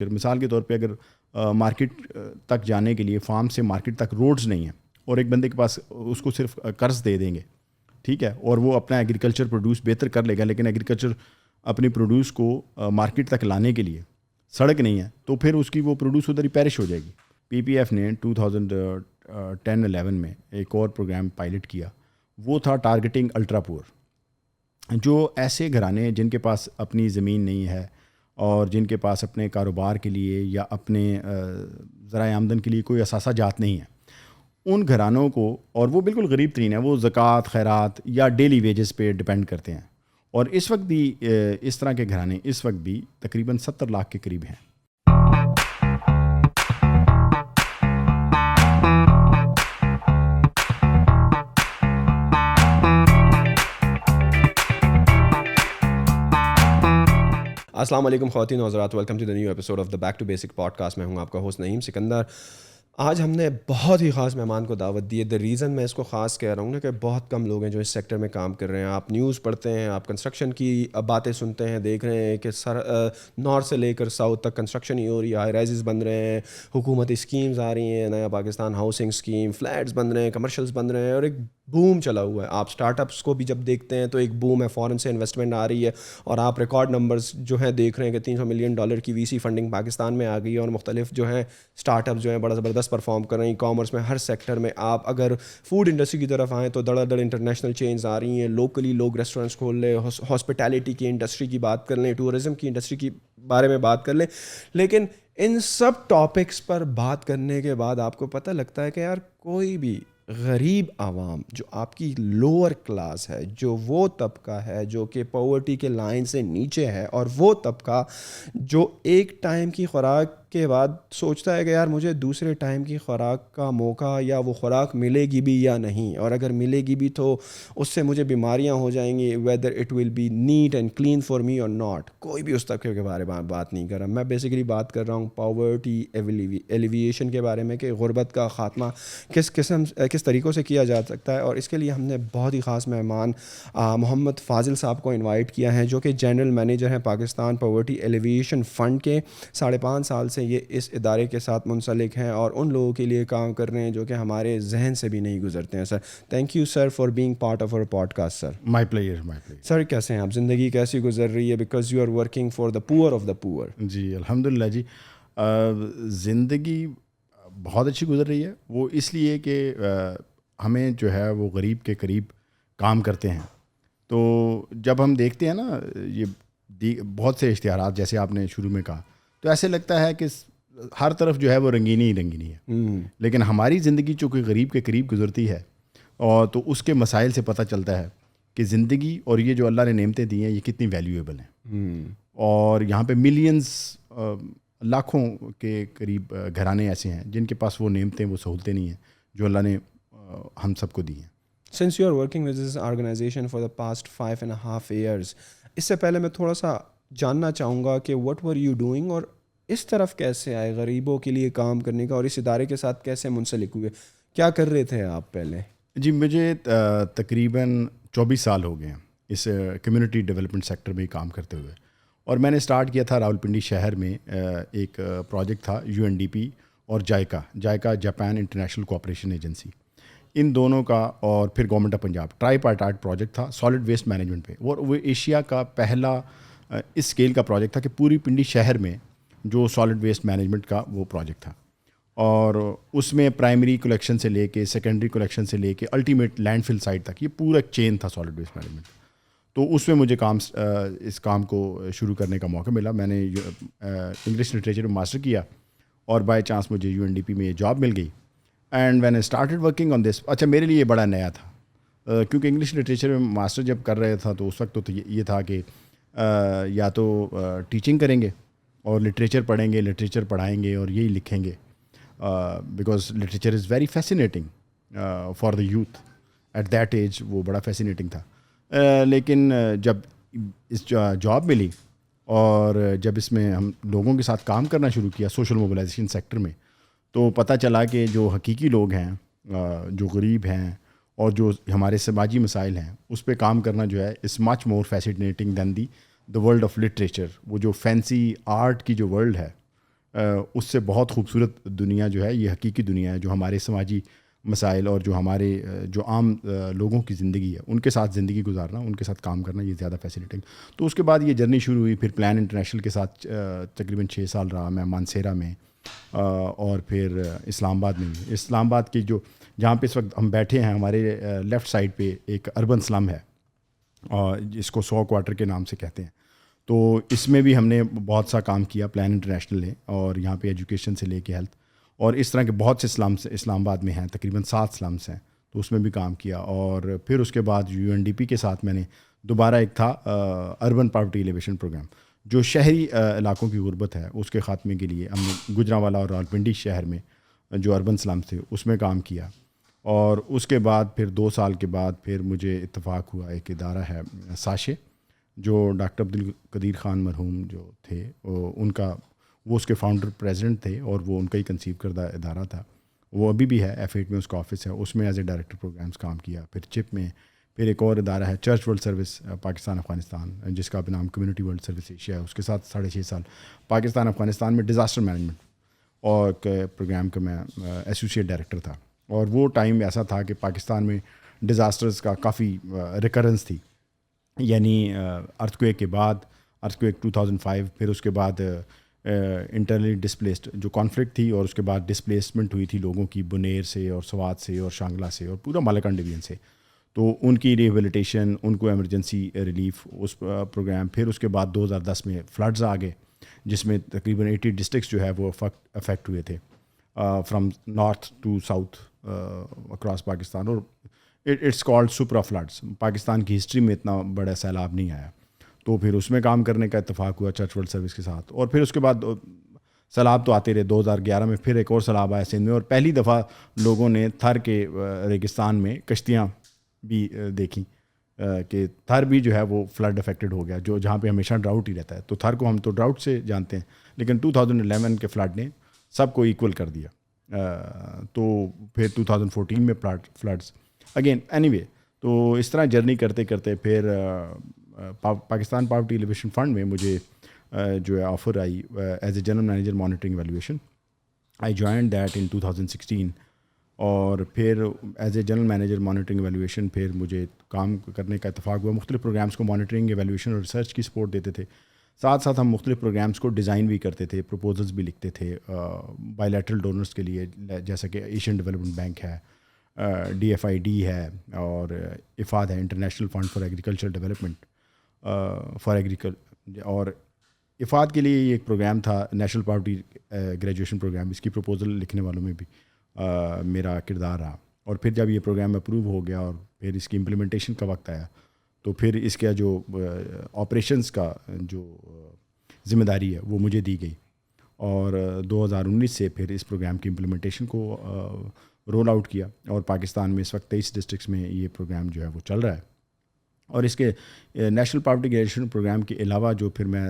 پھر مثال کے طور پہ اگر مارکیٹ تک جانے کے لیے فارم سے مارکیٹ تک روڈز نہیں ہیں اور ایک بندے کے پاس اس کو صرف قرض دے دیں گے, ٹھیک ہے, اور وہ اپنا ایگریکلچر پروڈیوس بہتر کر لے گا, لیکن ایگریکلچر اپنی پروڈیوس کو مارکیٹ تک لانے کے لیے سڑک نہیں ہے, تو پھر اس کی وہ پروڈیوس ادھر ہی پیرش ہو جائے گی. پی پی ایف نے 2010-11 میں ایک اور پروگرام پائلٹ کیا, وہ تھا ٹارگیٹنگ الٹرا پور. جو ایسے گھرانے جن کے پاس اپنی زمین نہیں ہے اور جن کے پاس اپنے کاروبار کے لیے یا اپنے ذرائع آمدن کے لیے کوئی اثاثہ جات نہیں ہے, ان گھرانوں کو, اور وہ بالکل غریب ترین ہیں, وہ زکوٰۃ, خیرات یا ڈیلی ویجز پہ ڈپینڈ کرتے ہیں, اور اس وقت بھی اس طرح کے گھرانے اس وقت بھی تقریباً 70 لاکھ کے قریب ہیں. السلام علیکم خواتین و حضرات, welcome to the new episode of the back to basic podcast. میں ہوں آپ کا ہوسٹ نعیم سکندر. آج ہم نے بہت ہی خاص مہمان کو دعوت دی ہے. دا ریزن میں اس کو خاص کہہ رہا ہوں نا کہ بہت کم لوگ ہیں جو اس سیکٹر میں کام کر رہے ہیں. آپ نیوز پڑھتے ہیں, آپ کنسٹرکشن کی باتیں سنتے ہیں, دیکھ رہے ہیں کہ نارتھ سے لے کر ساؤتھ تک کنسٹرکشن ہی ہو رہی ہے, ہائی رائزز بن رہے ہیں, حکومتی اسکیمز آ رہی ہیں, نیا پاکستان ہاؤسنگ اسکیم, فلیٹس بن رہے ہیں, کمرشلز بن رہے ہیں, اور ایک بوم چلا ہوا ہے. آپ اسٹارٹ اپس کو بھی جب دیکھتے ہیں تو ایک بوم ہے, فورن سے انویسٹمنٹ آ رہی ہے, اور آپ ریکارڈ نمبرز جو ہیں دیکھ رہے ہیں کہ $300 ملین کی وی سی فنڈنگ پاکستان میں آ گئی ہے, اور مختلف جو ہیں اسٹارٹ اپس جو ہیں بڑا زبردست پرفارم کر رہے ہیں. کامرس میں, ہر سیکٹر میں. آپ اگر فوڈ انڈسٹری کی طرف آئیں تو دڑا دڑ انٹرنیشنل چینز آ رہی ہیں, لوکلی لوگ ریسٹورینٹس کھول لیں, ہاسپٹیلٹی کی انڈسٹری کی بات کر لیں, ٹورزم کی انڈسٹری کی بارے میں بات کر لیں. لیکن ان سب ٹاپکس پر بات کرنے کے بعد آپ کو پتہ لگتا ہے کہ یار کوئی بھی غریب عوام جو آپ کی لوور کلاس ہے, جو وہ طبقہ ہے جو کہ پاورٹی کے لائن سے نیچے ہے, اور وہ طبقہ جو ایک ٹائم کی خوراک کے بعد سوچتا ہے کہ یار مجھے دوسرے ٹائم کی خوراک کا موقع یا وہ خوراک ملے گی بھی یا نہیں, اور اگر ملے گی بھی تو اس سے مجھے بیماریاں ہو جائیں گی, whether it will be neat and clean for me اور ناٹ. کوئی بھی اس طبقے کے بارے میں بات نہیں کر رہا. میں بیسیکلی بات کر رہا ہوں پاورٹی ایلیویشن کے بارے میں, کہ غربت کا خاتمہ کس طریقوں سے کیا جا سکتا ہے. اور اس کے لیے ہم نے بہت ہی خاص مہمان محمد فاضل صاحب کو انوائٹ کیا ہے, جو کہ جنرل مینیجر ہیں پاکستان پاورٹی ایلیویشن فنڈ کے. 5.5 سال سے یہ اس ادارے کے ساتھ منسلک ہیں اور ان لوگوں کے لیے کام کر رہے ہیں جو کہ ہمارے ذہن سے بھی نہیں گزرتے ہیں. Sir thank you sir for being part of our podcast. Sir my player. Sir کیسے ہیں آپ, زندگی کیسی گزر رہی ہے, because you are working for the poor of دا پور. جی الحمدللہ جی, زندگی بہت اچھی گزر رہی ہے. وہ اس لیے کہ ہمیں جو ہے وہ غریب کے قریب کام کرتے ہیں. تو جب ہم دیکھتے ہیں نا یہ بہت سے اشتہارات جیسے آپ نے شروع میں کہا, تو ایسے لگتا ہے کہ ہر طرف جو ہے وہ رنگینی ہی رنگینی ہے, لیکن ہماری زندگی چونکہ غریب کے قریب گزرتی ہے, اور تو اس کے مسائل سے پتہ چلتا ہے کہ زندگی اور یہ جو اللہ نے نعمتیں دی ہیں یہ کتنی ویلیویبل ہیں. اور یہاں پہ ملینز, لاکھوں کے قریب گھرانے ایسے ہیں جن کے پاس وہ نعمتیں, وہ سہولتیں نہیں ہیں جو اللہ نے ہم سب کو دی ہیں. Since you are working with this organisation for the past 5.5 years, اس سے پہلے میں تھوڑا سا جاننا چاہوں گا کہ واٹ ور یو ڈوئنگ, اور اس طرف کیسے آئے غریبوں کے لیے کام کرنے کا, اور اس ادارے کے ساتھ کیسے منسلک ہوئے, کیا کر رہے تھے آپ پہلے؟ جی مجھے تقریباً 24 سال ہو گئے ہیں اس کمیونٹی ڈیولپمنٹ سیکٹر میں کام کرتے ہوئے. اور میں نے سٹارٹ کیا تھا راولپنڈی شہر میں, ایک پروجیکٹ تھا UNDP اور جائکا جاپان انٹرنیشنل کوآپریشن ایجنسی, ان دونوں کا, اور پھر government of Punjab, try partite project تھا سالڈ ویسٹ مینجمنٹ پہ. اور وہ ایشیا کا پہلا اس اسکیل کا پروجیکٹ تھا کہ پوری پنڈی شہر میں جو سالڈ ویسٹ مینجمنٹ کا وہ پروجیکٹ تھا, اور اس میں پرائمری کلیکشن سے لے کے سیکنڈری کلیکشن سے لے کے الٹیمیٹ لینڈ فل سائٹ تک یہ پورا ایک چین تھا سالڈ ویسٹ مینجمنٹ. تو اس میں مجھے اس کام کو شروع کرنے کا موقع ملا. میں نے انگلش لٹریچر میں ماسٹر کیا, اور بائی چانس مجھے UNDP میں یہ جاب مل گئی, and when I started working on this. اچھا میرے لیے یہ بڑا نیا تھا, کیونکہ انگلش لٹریچر میں ماسٹر جب کر رہے تھا تو اس وقت تو یہ تھا کہ یا تو ٹیچنگ کریں گے اور لٹریچر پڑھیں گے, لٹریچر پڑھائیں گے اور یہی لکھیں گے, because literature is very fascinating for the youth at that age. وہ بڑا فیسینیٹنگ تھا. لیکن جب اس جاب ملی اور جب اس میں ہم لوگوں کے ساتھ کام کرنا شروع کیا سوشل موبلائزیشن سیکٹر میں, تو پتہ چلا کہ جو حقیقی لوگ ہیں, جو غریب ہیں, اور جو ہمارے سماجی مسائل ہیں, اس پہ کام کرنا جو ہے is much more fascinating than the world of literature. وہ جو فینسی آرٹ کی جو ورلڈ ہے اس سے بہت خوبصورت دنیا جو ہے یہ حقیقی دنیا ہے جو ہمارے سماجی مسائل اور جو ہمارے جو عام لوگوں کی زندگی ہے ان کے ساتھ زندگی گزارنا، ان کے ساتھ کام کرنا یہ زیادہ فیسینیٹنگ. تو اس کے بعد یہ جرنی شروع ہوئی. پھر پلان انٹرنیشنل کے ساتھ تقریباً 6 سال رہا میں مانسیرا میں، اور پھر اسلام آباد میں بھی. اسلام آباد کی جو جہاں پہ اس وقت ہم بیٹھے ہیں ہمارے لیفٹ سائڈ پہ ایک اربن سلم ہے جس کو 100 کوارٹر کے نام سے کہتے ہیں. تو اس میں بھی ہم نے بہت سا کام کیا پلان انٹرنیشنل نے، اور یہاں پہ ایجوکیشن سے لے کے ہیلتھ اور اس طرح کے بہت سے سلمس اسلام آباد میں ہیں، تقریباً 7 سلمس ہیں. تو اس میں بھی کام کیا. اور پھر اس کے بعد UNDP کے ساتھ میں نے دوبارہ ایک تھا اربن پاورٹی ایلیویشن پروگرام، جو شہری علاقوں کی غربت ہے اس کے خاتمے کے لیے ہم نے گجرانوالا اور راولپنڈی شہر میں جو اربن سلمس تھے اس میں کام کیا. اور اس کے بعد پھر 2 سال کے بعد پھر مجھے اتفاق ہوا ایک ادارہ ہے ساشے، جو ڈاکٹر عبدالقدیر خان مرحوم جو تھے ان کا، وہ اس کے فاؤنڈر پریزیڈنٹ تھے اور وہ ان کا ہی کنسیو کردہ ادارہ تھا. وہ ابھی بھی ہے، F8 میں اس کا آفس ہے. اس میں ایز اے ڈائریکٹر پروگرامز کام کیا. پھر چپ میں پھر ایک اور ادارہ ہے church world service Pakistan Afghanistan, جس کا نام کمیونٹی ورلڈ سروس ایشیا ہے. اس کے ساتھ 6.5 سال پاکستان افغانستان میں ڈیزاسٹر مینجمنٹ اور پروگرام کا میں ایسوسیٹ ڈائریکٹر تھا. اور وہ ٹائم ایسا تھا کہ پاکستان میں ڈیزاسٹرز کا کافی ریکرنس تھی، یعنی ارتھکویک کے بعد، ارتھکویک 2005، پھر اس کے بعد انٹرنلی ڈسپلیسڈ جو کانفلکٹ تھی، اور اس کے بعد ڈسپلیسمنٹ ہوئی تھی لوگوں کی بنیر سے اور سوات سے اور شانگلہ سے اور پورا مالکان ڈویژن سے. تو ان کی ریہیبلیٹیشن، ان کو ایمرجنسی ریلیف اس پروگرام. پھر اس کے بعد 2010 میں فلڈز آ گئے جس میں تقریباً 80 ڈسٹرکٹس جو ہے وہ افیکٹ ہوئے تھے from north to south across Pakistan. اور it's called super floods. Pakistan کی ہسٹری میں اتنا بڑا سیلاب نہیں آیا. تو پھر اس میں کام کرنے کا اتفاق ہوا چرچ ورلڈ سروس کے ساتھ. اور پھر اس کے بعد سیلاب تو آتے رہے. 2011 میں پھر ایک اور سیلاب آیا سندھ میں، اور پہلی دفعہ لوگوں نے تھر کے ریگستان میں کشتیاں بھی دیکھیں کہ تھر بھی جو ہے وہ فلڈ افیکٹڈ ہو گیا، جو جہاں پہ ہمیشہ ڈراؤٹ ہی رہتا ہے. تو تھر کو ہم تو ڈراؤٹ سے جانتے ہیں، لیکن 2011 کے فلڈ نے سب کو ایکول کر دیا. تو پھر 2014 میں فلڈس اگین. اینی وے، تو اس طرح جرنی کرتے کرتے پھر پاکستان پاورٹی ایلیویشن فنڈ میں مجھے جو ہے offer I as a general manager monitoring evaluation. I join that in 2016. اور پھر as a general manager monitoring evaluation پھر مجھے کام کرنے کا اتفاق ہوا. مختلف پروگرامس کو مانیٹرنگ، ایویلیویشن اور ریسرچ کی سپورٹ دیتے تھے. ساتھ ساتھ ہم مختلف پروگرامس کو ڈیزائن بھی کرتے تھے، پروپوزلس بھی لکھتے تھے بائی لیٹرل ڈونرس کے لیے، جیسا کہ ایشین ڈیولپمنٹ بینک ہے، DFID ہے، اور افاد ہے، international fund for agriculture development اور افاد کے لیے یہ ایک پروگرام تھا نیشنل پاورٹی گریجویشن پروگرام. اس کی پروپوزل لکھنے والوں میں بھی میرا کردار رہا. اور پھر جب یہ پروگرام اپروو ہو گیا اور پھر اس کی امپلیمنٹیشن کا وقت آیا، تو پھر اس کا جو آپریشنس کا جو ذمہ داری ہے وہ مجھے دی گئی. اور 2019 سے پھر اس پروگرام کی امپلیمنٹیشن کو رول آؤٹ کیا. اور پاکستان میں اس وقت 23 ڈسٹرکٹس میں یہ پروگرام جو ہے وہ چل رہا ہے. اور اس کے نیشنل پاورٹی گریجویشن پروگرام کے علاوہ جو پھر میں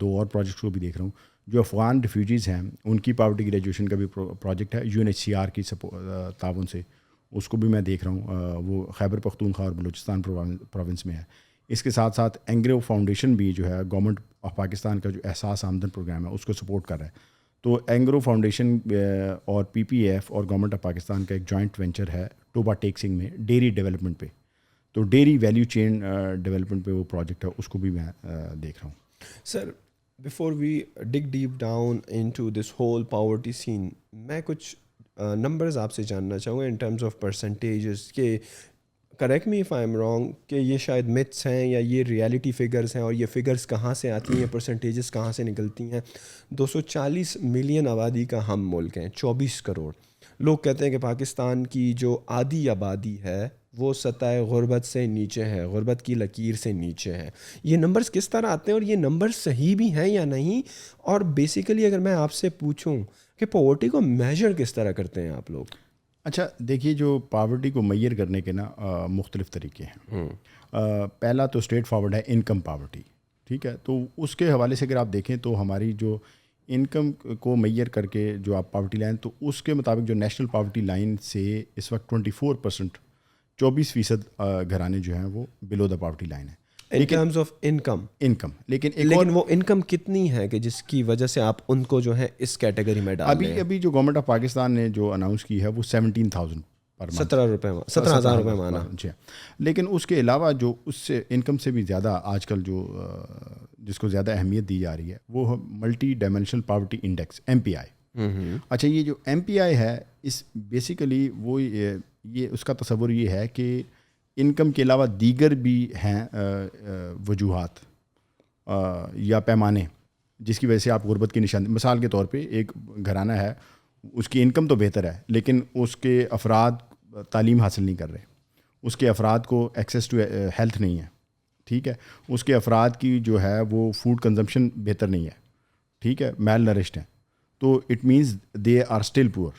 2 اور پروجیکٹس کو بھی دیکھ رہا ہوں. جو افغان ریفیوجیز ہیں ان کی پاورٹی گریجویشن کا بھی پروجیکٹ ہے UNHCR کی تعاون سے، اس کو بھی میں دیکھ رہا ہوں. وہ خیبر پختونخوا اور بلوچستان پروونس میں ہے. اس کے ساتھ ساتھ اینگرو فاؤنڈیشن بھی جو ہے گورنمنٹ آف پاکستان کا جو احساس آمدن پروگرام ہے اس کو سپورٹ کر رہا ہے. تو اینگرو فاؤنڈیشن اور PPF اور گورنمنٹ آف پاکستان کا ایک جوائنٹ وینچر ہے ٹوبا ٹیکسنگ میں ڈیری ڈیولپمنٹ پہ. تو ڈیری ویلیو چین ڈیولپمنٹ پہ وہ پروجیکٹ ہے، اس کو بھی میں دیکھ رہا ہوں. Sir before we dig deep down into this whole poverty scene, میں کچھ نمبرز آپ سے جاننا چاہوں گا ان ٹرمز آف پرسنٹیجز کہ correct me if I am wrong, کہ یہ شاید متس ہیں یا یہ ریئلٹی فگرز ہیں، اور یہ فگرز کہاں سے آتی ہیں، پرسنٹیجز کہاں سے نکلتی ہیں. 240 ملین آبادی کا ہم ملک ہیں، 24 کروڑ لوگ کہتے ہیں کہ پاکستان کی جو آدھی آبادی ہے وہ سطح غربت سے نیچے ہے، غربت کی لکیر سے نیچے ہے. یہ نمبرز کس طرح آتے ہیں اور یہ نمبرز صحیح بھی ہیں یا نہیں؟ اور بیسیکلی اگر میں آپ سے پوچھوں کہ پاورٹی کو میجر کس طرح کرتے ہیں آپ لوگ؟ اچھا دیکھیے، جو پاورٹی کو میئر کرنے کے نا مختلف طریقے ہیں. پہلا تو اسٹریٹ فارورڈ ہے انکم پاورٹی، ٹھیک ہے. تو اس کے حوالے سے اگر آپ دیکھیں تو ہماری جو انکم کو میئر کر کے جو آپ پاورٹی لائن، تو اس کے مطابق جو نیشنل پاورٹی لائن سے اس وقت 24% 24% گھرانے جو ہیں وہ بلو دا پاورٹی لائن ہے. ان ٹرمز آف انکم. لیکن وہ انکم کتنی ہے کہ جس کی وجہ سے آپ ان کو جو ہے اس کیٹیگری میں ڈال رہے ہیں؟ ابھی جو گورنمنٹ آف پاکستان نے جو اناؤنس کی ہے وہ 17,000 پر منتھ, 17,000 روپے مانا. جی. لیکن اس کے علاوہ جو اس سے انکم سے بھی زیادہ آج کل جو جس کو زیادہ اہمیت دی جا رہی ہے وہ multi dimensional poverty index MPI. اچھا, یہ جو MPI ہے اس بیسیکلی وہ یہ اس کا تصور یہ ہے کہ انکم کے علاوہ دیگر بھی ہیں وجوہات یا پیمانے جس کی وجہ سے آپ غربت کی نشاندہی. مثال کے طور پہ ایک گھرانہ ہے, اس کی انکم تو بہتر ہے لیکن اس کے افراد تعلیم حاصل نہیں کر رہے, اس کے افراد کو ایکسیس ٹو ہیلتھ نہیں ہے, ٹھیک ہے, اس کے افراد کی جو ہے وہ فوڈ کنزمپشن بہتر نہیں ہے, ٹھیک ہے, میل نرشڈ ہیں, تو it means they are still poor,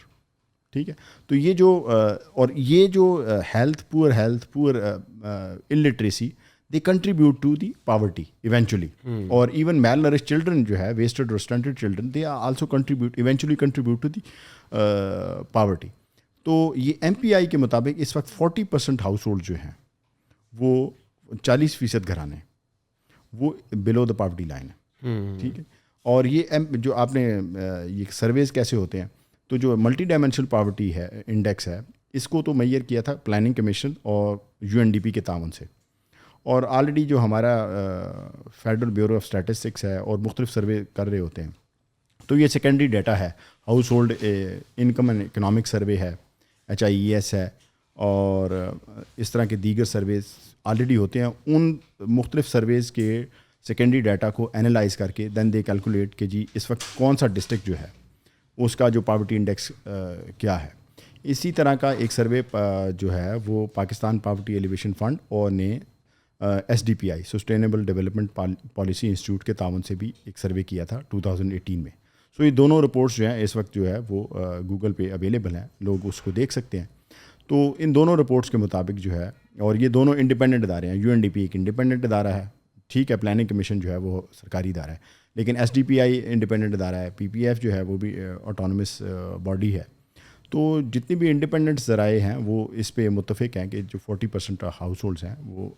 ٹھیک ہے. تو یہ جو اور یہ جو poor literacy they contribute to the poverty eventually. اور ایون میل نرش چلڈرن جو ہے, ویسٹڈ اور stunted children, they are also eventually contribute to the poverty. تو یہ MPI کے مطابق اس وقت 40% ہاؤس ہولڈ جو ہیں وہ 40% گھرانے وہ بلو دا پاورٹی لائن ہے, ٹھیک ہے. اور یہ جو آپ نے یہ سرویز کیسے ہوتے ہیں, تو جو ملٹی ڈائمینشنل پاورٹی ہے انڈیکس ہے, اس کو تو میئر کیا تھا پلاننگ کمیشن اور UNDP کے تعاون سے. اور آلریڈی جو ہمارا فیڈرل بیورو آف اسٹیٹسٹکس ہے اور مختلف سروے کر رہے ہوتے ہیں, تو یہ سیکنڈری ڈیٹا ہے. House hold income and economic survey ہے, HIES ہے, اور اس طرح کے دیگر سرویز آلریڈی ہوتے ہیں. ان مختلف سرویز کے سیکنڈری ڈیٹا کو انالائز کر کے دین دے کیلکولیٹ کہ جی اس وقت کون سا ڈسٹرکٹ جو ہے اس کا جو پاورٹی انڈیکس کیا ہے. اسی طرح کا ایک سروے جو ہے وہ پاکستان پاورٹی ایلیویشن فنڈ اور نے SDPI sustainable development policy institute کے تعاون سے بھی ایک سروے کیا تھا 2018 میں. سو یہ دونوں رپورٹس جو ہیں اس وقت جو ہے وہ گوگل پہ اویلیبل ہیں, لوگ اس کو دیکھ سکتے ہیں. تو ان دونوں رپورٹس کے مطابق جو ہے, اور یہ دونوں انڈیپینڈنٹ ادارے ہیں, UNDP ایک انڈیپینڈنٹ ادارہ ہے, ٹھیک ہے, پلاننگ کمیشن جو ہے وہ سرکاری ادارہ ہے, لیکن SDPI انڈیپینڈنٹ ادارہ ہے, PPF جو ہے وہ بھی آٹونومس باڈی ہے. تو جتنی بھی انڈیپینڈنٹ ذرائع ہیں وہ اس پہ متفق ہیں کہ جو 40% ہاؤس ہولڈس ہیں وہ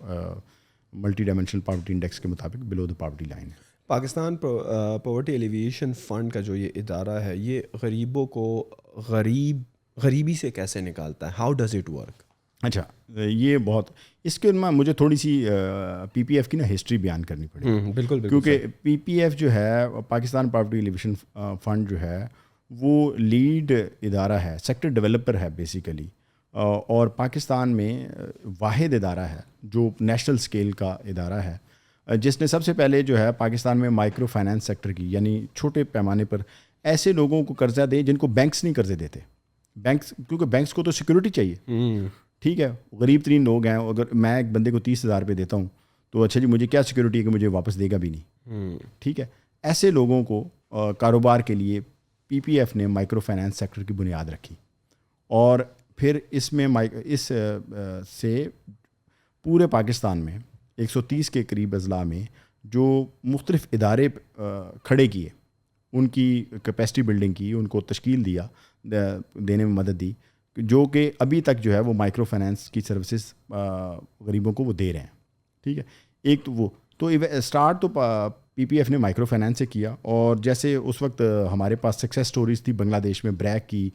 ملٹی ڈائمینشنل پاورٹی انڈیکس کے مطابق بلو دا پاورٹی لائن ہے. پاکستان پاورٹی ایلیویشن فنڈ کا جو یہ ادارہ ہے, یہ غریبوں کو غریبی سے کیسے نکالتا ہے؟ How does it work? اچھا, یہ بہت اس کے مجھے تھوڑی سی PPF کی نا ہسٹری بیان کرنی پڑی. بالکل, کیونکہ PPF جو ہے پاکستان پاورٹی ایلیویشن فنڈ جو ہے وہ لیڈ ادارہ ہے, سیکٹر ڈیولپر ہے بیسیکلی, اور پاکستان میں واحد ادارہ ہے جو نیشنل سکیل کا ادارہ ہے جس نے سب سے پہلے جو ہے پاکستان میں مائکرو فائنانس سیکٹر کی, یعنی چھوٹے پیمانے پر ایسے لوگوں کو قرضہ دے جن کو بینکس نہیں قرضے دیتے. بینکس کیونکہ بینکس کو تو سیکورٹی چاہیے, ٹھیک ہے, غریب ترین لوگ ہیں. اگر میں ایک بندے کو 30,000 روپے دیتا ہوں تو اچھا جی مجھے کیا سیکورٹی ہے کہ مجھے واپس دے گا بھی نہیں, ٹھیک ہے. ایسے لوگوں کو کاروبار کے لیے PPF نے مائکرو فائنانس سیکٹر کی بنیاد رکھی, اور پھر اس میں اس سے پورے پاکستان میں 130 کے قریب اضلاع میں جو مختلف ادارے کھڑے کیے, ان کی کیپیسٹی بلڈنگ کی, ان کو تشکیل دینے میں مدد دی, جو کہ ابھی تک جو ہے وہ مائکرو فائنانس کی سروسز غریبوں کو وہ دے رہے ہیں, ٹھیک ہے. ایک تو وہ تو اسٹارٹ تو PPF نے مائکرو فائنانس سے کیا, اور جیسے اس وقت ہمارے پاس سکسیس سٹوریز تھی بنگلہ دیش میں بریک کی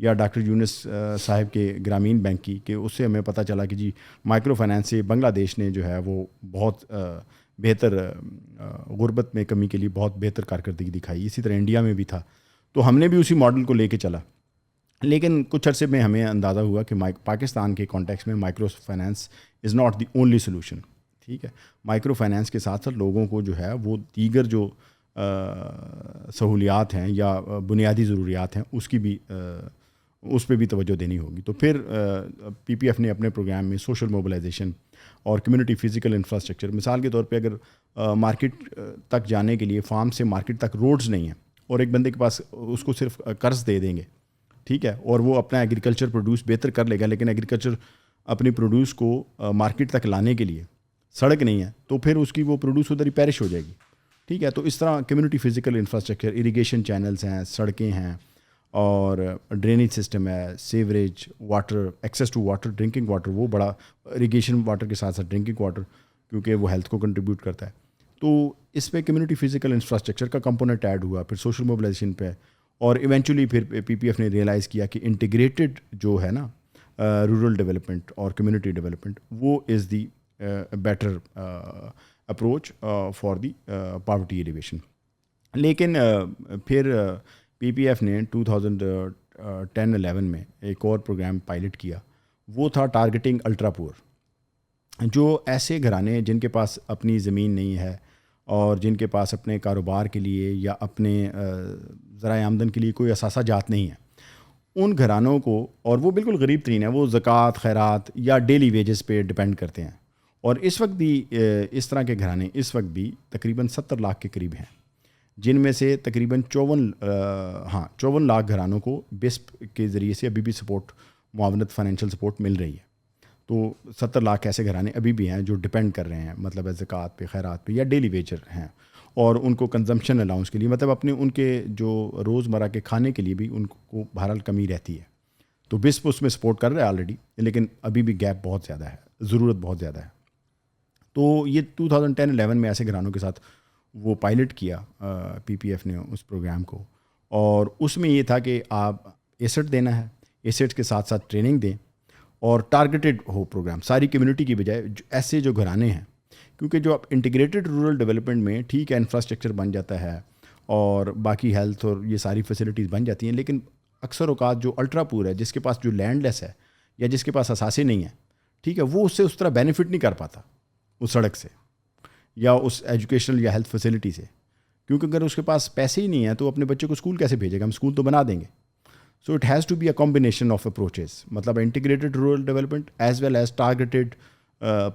یا ڈاکٹر یونس صاحب کے گرامین بینک کی, کہ اس سے ہمیں پتہ چلا کہ جی مائکرو فائنانس سے بنگلہ دیش نے جو ہے وہ بہت بہتر غربت میں کمی کے لیے بہت بہتر کارکردگی دکھائی. اسی طرح انڈیا میں بھی تھا, تو ہم نے بھی اسی ماڈل کو لے کے چلا. لیکن کچھ عرصے میں ہمیں اندازہ ہوا کہ پاکستان کے کانٹیکس میں micro finance is not the only solution, ٹھیک ہے. مائکرو فائنانس کے ساتھ ساتھ لوگوں کو جو ہے وہ دیگر جو سہولیات ہیں یا بنیادی ضروریات ہیں اس پہ بھی توجہ دینی ہوگی. تو پھر PPF نے اپنے پروگرام میں سوشل موبلائزیشن اور کمیونٹی فزیکل انفراسٹرکچر, مثال کے طور پہ اگر مارکیٹ تک جانے کے لیے فارم سے مارکیٹ تک روڈز نہیں ہیں اور ایک بندے کے پاس اس کو صرف قرض دے دیں گے, ٹھیک ہے, اور وہ اپنا ایگریکلچر پروڈیوس بہتر کر لے گا, لیکن ایگریکلچر اپنی پروڈیوس کو مارکیٹ تک لانے کے لیے سڑک نہیں ہے, تو پھر اس کی وہ پروڈیوس ادھر ہی پیرش ہو جائے گی, ٹھیک ہے. تو اس طرح community physical infrastructure, irrigation channels ہیں, سڑکیں ہیں, اور ڈرینیج سسٹم ہے, sewerage, water, access to water, drinking water, وہ بڑا اریگیشن واٹر کے ساتھ ساتھ ڈرنکنگ واٹر, کیونکہ وہ ہیلتھ کو کنٹریبیوٹ کرتا ہے. تو اس پہ کمیونٹی فزیکل انفراسٹرکچر کا کمپوننٹ ایڈ ہوا, پھر سوشل موبلائزیشن پہ, اور ایونچولی پھر پی پی ایف نے ریئلائز کیا کہ انٹیگریٹڈ جو ہے نا رورل ڈیولپمنٹ اور کمیونٹی ڈیولپمنٹ, وہ is the better approach for the poverty alleviation. لیکن پھر پی پی ایف نے 2010-11 میں ایک اور پروگرام پائلٹ کیا, وہ تھا ٹارگیٹنگ الٹرا پور, جو ایسے گھرانے جن کے پاس اپنی زمین نہیں ہے اور جن کے پاس اپنے کاروبار کے لیے یا اپنے ذرائع آمدن کے لیے کوئی اثاثہ جات نہیں ہے, ان گھرانوں کو, اور وہ بالکل غریب ترین ہیں, وہ زکوٰۃ, خیرات یا ڈیلی ویجز پہ ڈپینڈ کرتے ہیں. اور اس وقت بھی اس طرح کے گھرانے اس وقت بھی تقریباً 70 لاکھ کے قریب ہیں, جن میں سے تقریباً 54 لاکھ گھرانوں کو بسپ کے ذریعے سے ابھی بھی سپورٹ, معاونت, فائنینشیل سپورٹ مل رہی ہے. تو 70 لاکھ ایسے گھرانے ابھی بھی ہیں جو ڈپینڈ کر رہے ہیں, مطلب زکوٰۃ پہ, خیرات پہ یا ڈیلی ویجر ہیں, اور ان کو کنزمپشن الاؤنس کے لیے, مطلب اپنے ان کے جو روزمرہ کے کھانے کے لیے بھی ان کو بہرحال کمی رہتی ہے. تو بسپ اس میں سپورٹ کر رہا ہے آلریڈی, لیکن ابھی بھی گیپ بہت زیادہ ہے, ضرورت بہت زیادہ ہے. تو یہ 2010-11 میں ایسے گھرانوں کے ساتھ وہ پائلٹ کیا پی پی ایف نے اس پروگرام کو, اور اس میں یہ تھا کہ آپ ایسٹ دینا ہے, ایسٹ کے ساتھ ساتھ ٹریننگ دیں, اور ٹارگیٹڈ ہو پروگرام ساری کمیونٹی کی بجائے. ایسے جو گھرانے ہیں, کیونکہ جو انٹیگریٹڈ رورل ڈیولپمنٹ میں ٹھیک ہے انفراسٹرکچر بن جاتا ہے اور باقی ہیلتھ اور یہ ساری فیسلٹیز بن جاتی ہیں, لیکن اکثر اوقات جو الٹرا پور ہے, جس کے پاس جو لینڈ لیس ہے یا جس کے پاس اثاثے نہیں ہیں, ٹھیک ہے, وہ اس سے اس طرح بینیفٹ نہیں کر پاتا اس سڑک سے یا اس ایجوکیشنل یا ہیلتھ فیسلٹی سے, کیونکہ اگر اس کے پاس پیسے ہی نہیں ہیں تو اپنے بچے کو اسکول کیسے بھیجے گا؟ ہم اسکول تو بنا دیں گے. So it has to be a combination of approaches, مطلب integrated rural development as well as targeted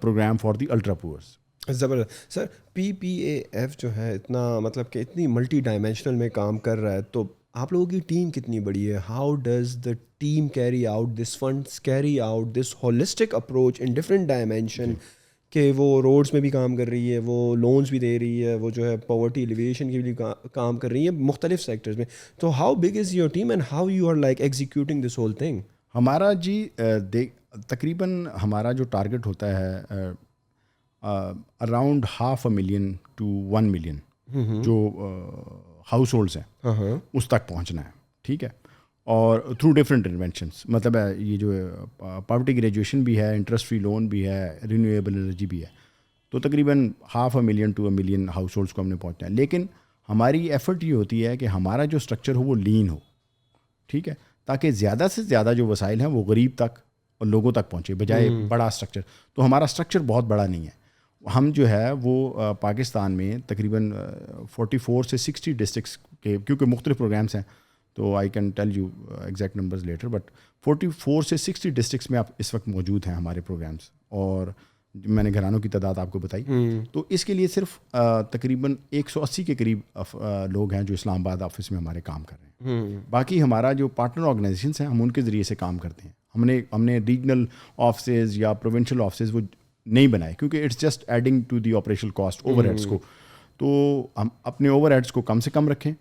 programme for the ultra poors. زبردست sir. P P A F جو ہے اتنا مطلب کہ اتنی ملٹی ڈائمینشنل میں کام کر رہا ہے, تو آپ لوگوں کی ٹیم کتنی بڑی ہے؟ How does the team carry out this funds, carry out this holistic approach in different dimension, کہ وہ روڈس میں بھی کام کر رہی ہے, وہ لونز بھی دے رہی ہے, وہ جو ہے پاورٹی ایلیویشن کے لیے کام کر رہی ہے مختلف سیکٹرز میں. تو how big is your team and how you are like executing this whole thing? ہمارا جی تقریباً ہمارا جو ٹارگیٹ ہوتا ہے اراؤنڈ 500,000 to 1 million جو ہاؤس ہولڈس ہیں اس تک پہنچنا ہے, ٹھیک ہے, اور تھرو ڈفرینٹ انوینشنس, مطلب یہ جو پاورٹی گریجویشن بھی ہے, انٹرسٹ فری لون بھی ہے, رینیویبل انرجی بھی ہے, تو تقریباً 500,000 to 1 million ہاؤس ہولڈس کو ہم نے پہنچنا ہے. لیکن ہماری ایفرٹ یہ ہوتی ہے کہ ہمارا جو اسٹرکچر ہو وہ لین ہو, ٹھیک ہے, تاکہ زیادہ سے زیادہ جو وسائل ہیں وہ غریب تک اور لوگوں تک پہنچے, بجائے بڑا اسٹرکچر. تو ہمارا اسٹرکچر بہت بڑا نہیں ہے. ہم جو ہے وہ پاکستان میں تقریباً 44 سے 60 ڈسٹرکس کے, کیونکہ مختلف پروگرامس ہیں تو I can tell you exact numbers later, but 44 سے 60 ڈسٹرکس میں آپ اس وقت موجود ہیں ہمارے پروگرامس, اور میں نے گھرانوں کی تعداد آپ کو بتائی. تو اس کے لیے صرف تقریباً 180 کے قریب لوگ ہیں جو اسلام آباد آفس میں ہمارے کام کر رہے ہیں. باقی ہمارا جو پارٹنر آرگنائزیشنس ہیں ہم ان کے ذریعے سے کام کرتے ہیں. ہم نے ریجنل آفسز یا پروونشل آفسز وہ نہیں بنائے, کیونکہ it's just adding to the operational cost, overheads کو. تو ہم اپنے اوور ہیڈس کو کم سے کم رکھیں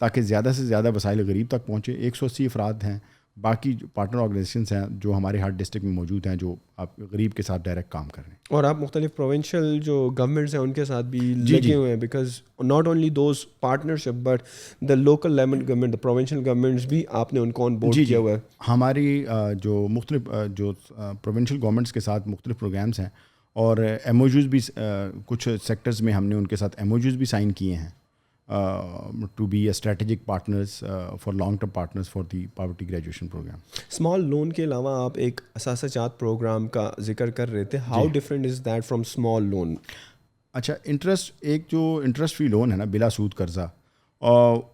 تاکہ زیادہ سے زیادہ وسائل غریب تک پہنچے. 180 افراد ہیں, باقی جو پارٹنر آرگنائزیشنس ہیں جو ہمارے ہر ڈسٹرکٹ میں موجود ہیں جو آپ غریب کے ساتھ ڈائریکٹ کام کر رہے ہیں. اور آپ مختلف پروونشل جو گورنمنٹس ہیں ان کے ساتھ بھی لگے ہوئے ہیں, because not only those partnership but the local level government, the provincial governments بھی آپ نے ان کو آن بورڈ کیا ہوا ہے. ہماری جو مختلف جو پروونشل گورنمنٹس کے ساتھ مختلف پروگرامس ہیں, اور ایم او یوز بھی کچھ سیکٹرز میں ہم نے ان کے ساتھ ایم او یوز بھی سائن کیے ہیں to be a strategic partners for long term partners for the poverty graduation program. Small loan کے علاوہ آپ ایک اثاثہ جات پروگرام کا ذکر کر رہے تھے, how different is that from small loan? اچھا, ایک جو انٹرسٹ فری لون ہے نا, بلا سود قرضہ,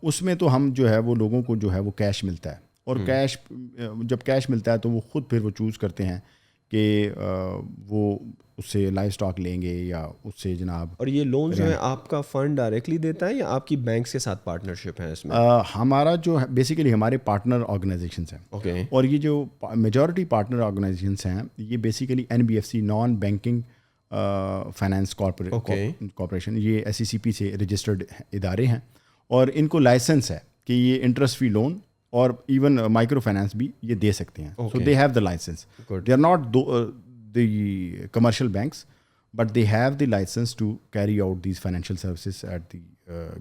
اس میں تو ہم جو ہے وہ لوگوں کو جو ہے وہ کیش ملتا ہے, اور کیش جب کیش ملتا ہے تو وہ خود پھر وہ چوز کرتے ہیں کہ وہ اس سے لائف اسٹاک لیں گے یا اس سے جناب. اور یہ لون جو ہے آپ کا فنڈ ڈائریکٹلی دیتا ہے یا آپ کی بینکس کے ساتھ پارٹنرشپ ہے اس میں؟ ہمارا جو بیسیکلی ہمارے پارٹنر آرگنائزیشنس ہیں. اوکے. اور یہ جو میجورٹی پارٹنر آرگنائزیشنس ہیں یہ basically NBFC, non banking finance corporation, یہ SECP سے رجسٹرڈ ادارے ہیں, اور ان کو لائسنس ہے کہ یہ انٹرسٹ فری لون اور ایون مائکرو فائنانس بھی یہ دے سکتے ہیں. So they have the licence. They are not the commercial banks, but they have the license to carry out these financial services at the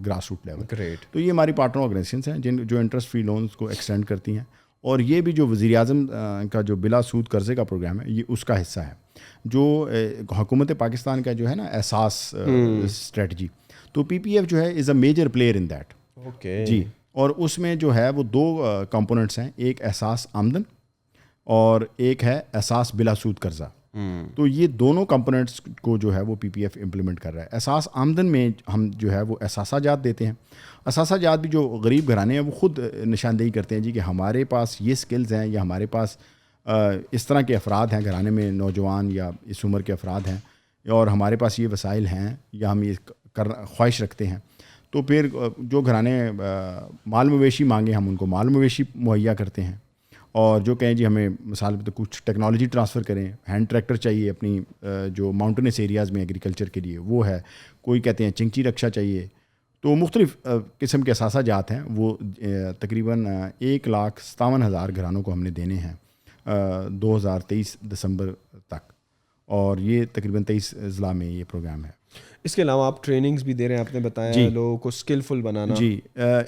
grassroots level. Great. تو یہ ہماری partner organisations ہیں جو انٹرسٹ فری لونس کو extend کرتی ہیں, اور یہ بھی جو وزیر اعظم کا جو بلا سود قرضے کا پروگرام ہے یہ اس کا حصہ ہے, جو حکومت پاکستان کا جو ہے نا احساس اسٹریٹجی, تو پی پی ایف جو ہے is a major player in that. Okay ji, اور اس میں جو ہے وہ 2 کمپوننٹس ہیں, ایک احساس آمدن اور ایک ہے احساس بلا سود قرضہ. تو یہ دونوں کمپوننٹس کو جو ہے وہ پی پی ایف امپلیمنٹ کر رہا ہے. احساس آمدن میں ہم جو ہے وہ اثاثہ جات دیتے ہیں. اثاثہ جات بھی جو غریب گھرانے ہیں وہ خود نشاندہی کرتے ہیں جی کہ ہمارے پاس یہ سکلز ہیں, یا ہمارے پاس اس طرح کے افراد ہیں گھرانے میں, نوجوان یا اس عمر کے افراد ہیں, اور ہمارے پاس یہ وسائل ہیں یا ہم یہ خواہش رکھتے ہیں. تو پھر جو گھرانے مال مویشی مانگیں ہم ان کو مال مویشی مہیا کرتے ہیں, اور جو کہیں جی ہمیں مثال پہ تو کچھ ٹیکنالوجی ٹرانسفر کریں, ہینڈ ٹریکٹر چاہیے اپنی جو ماؤنٹینس ایریاز میں ایگریکلچر کے لیے وہ ہے, کوئی کہتے ہیں چنگچی رکشا چاہیے. تو مختلف قسم کے اثاثہ جات ہیں, وہ تقریباً 1,57,000 گھرانوں کو ہم نے دینے ہیں 2023 دسمبر تک, اور یہ تقریباً 23 اضلاع میں یہ پروگرام ہے. اس کے علاوہ آپ ٹریننگز بھی دے رہے ہیں, آپ نے بتایا لوگوں کو اسکلفل بنانا. جی,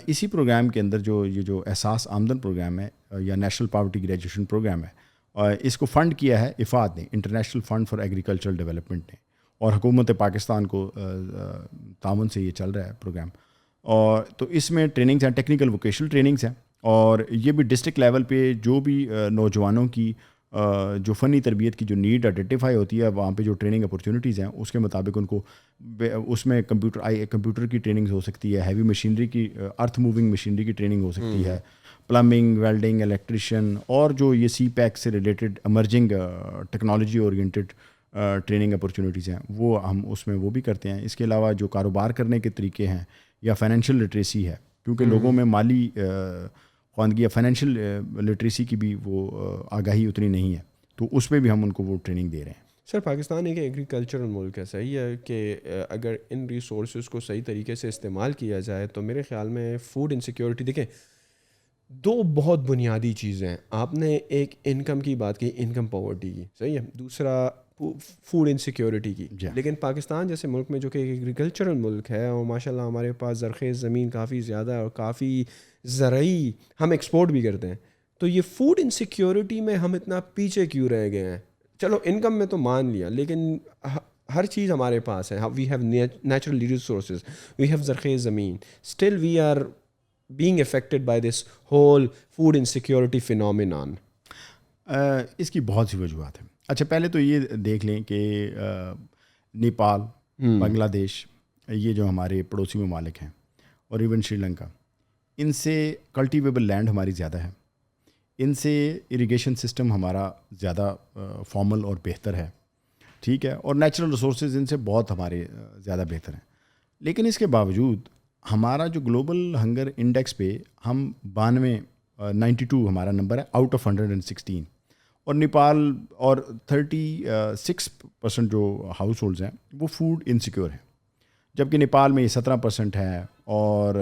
اسی پروگرام کے اندر یہ جو احساس آمدن پروگرام ہے یا نیشنل پاورٹی گریجویشن پروگرام ہے, اس کو فنڈ کیا ہے افاد نے, international fund for agricultural development نے, اور حکومت پاکستان کو تعاون سے یہ چل رہا ہے پروگرام. اور تو اس میں ٹریننگز ہیں, ٹیکنیکل ووکیشنل ٹریننگز ہیں, اور یہ بھی ڈسٹرکٹ لیول پہ جو بھی نوجوانوں کی جو فنی تربیت کی جو نیڈ آئیڈینٹیفائی ہوتی ہے, وہاں پہ جو ٹریننگ اپورچونیٹیز ہیں اس کے مطابق ان کو اس میں کمپیوٹر کی ٹریننگ ہو سکتی ہے, ہیوی مشینری کی ارتھ موونگ مشینری کی ٹریننگ ہو سکتی ہے, پلمبنگ, ویلڈنگ, الیکٹریشین, اور جو یہ سی پیک سے related emerging technology oriented training opportunities ہیں وہ ہم اس میں وہ بھی کرتے ہیں. اس کے علاوہ جو کاروبار کرنے کے طریقے ہیں یا فائنینشیل لٹریسی ہے, کیونکہ لوگوں میں مالی خواندگی یا فائنینشیل لٹریسی کی بھی وہ آگاہی اتنی نہیں ہے, تو اس میں بھی ہم ان کو وہ ٹریننگ دے رہے ہیں. سر, پاکستان ایک ایگریکلچرل ملک ہے, صحیح ہے کہ اگر ان ریسورسز کو صحیح طریقے سے استعمال کیا جائے تو میرے خیال میں فوڈ انسیکیورٹی, دیکھیں 2 بہت بنیادی چیزیں ہیں. آپ نے ایک انکم کی بات کی, انکم پاورٹی کی, صحیح ہے, دوسرا فوڈ انسیکیورٹی کی. لیکن پاکستان جیسے ملک میں جو کہ ایک ایگریکلچرل ملک ہے, اور ماشاء اللہ ہمارے پاس زرخیز زمین کافی زیادہ ہے اور کافی زرعی ہم ایکسپورٹ بھی کرتے ہیں, تو یہ فوڈ انسیکیورٹی میں ہم اتنا پیچھے کیوں رہ گئے ہیں؟ چلو انکم میں تو مان لیا, لیکن ہر چیز ہمارے پاس ہے, we have natural resources, we have زرخیز زمین, still we are being affected by this whole food insecurity phenomenon. اس کی بہت سی وجوہات ہیں. اچھا, پہلے تو یہ دیکھ لیں کہ نیپال, بنگلہ دیش, یہ جو ہمارے پڑوسی ممالک ہیں, اور ایون شری لنکا, ان سے کلٹیویبل لینڈ ہماری زیادہ ہے, ان سے اریگیشن سسٹم ہمارا زیادہ فارمل اور بہتر ہے, ٹھیک ہے, اور نیچرل ریسورسز ان سے بہت ہمارے زیادہ بہتر ہیں. لیکن اس کے باوجود ہمارا جو گلوبل ہنگر انڈیکس پہ ہم 92 ہمارا نمبر ہے آؤٹ آف 116, اور نیپال اور 36% جو ہاؤس ہولڈز ہیں وہ فوڈ انسیکیور ہیں, جبکہ نیپال میں یہ 17% ہے, اور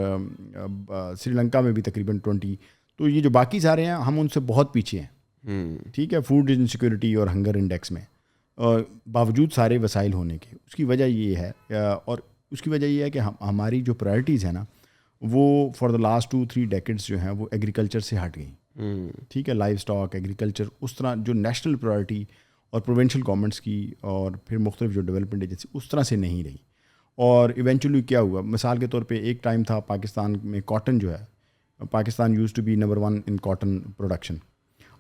سری لنکا میں بھی تقریباً 20. تو یہ جو باقی سارے ہیں ہم ان سے بہت پیچھے ہیں, ٹھیک ہے, فوڈ انسیکیورٹی اور ہنگر انڈیکس میں, باوجود سارے وسائل ہونے کے. اس کی وجہ یہ ہے, اور اس کی وجہ یہ ہے کہ ہماری جو پرائرٹیز ہیں نا وہ فار دا لاسٹ 2-3 ڈیکیڈس جو ہیں وہ ایگریکلچر سے ہٹ گئیں, ٹھیک ہے, لائف اسٹاک, ایگریکلچر, اس طرح جو نیشنل پرائرٹی اور پروونشل گورنمنٹس کی اور پھر مختلف جو ڈیولپمنٹ ایجنسی اس طرح سے نہیں رہی. اور ایونچولی کیا ہوا, مثال کے طور پہ ایک ٹائم تھا پاکستان میں کاٹن جو ہے, Pakistan used to be number 1 in cotton production.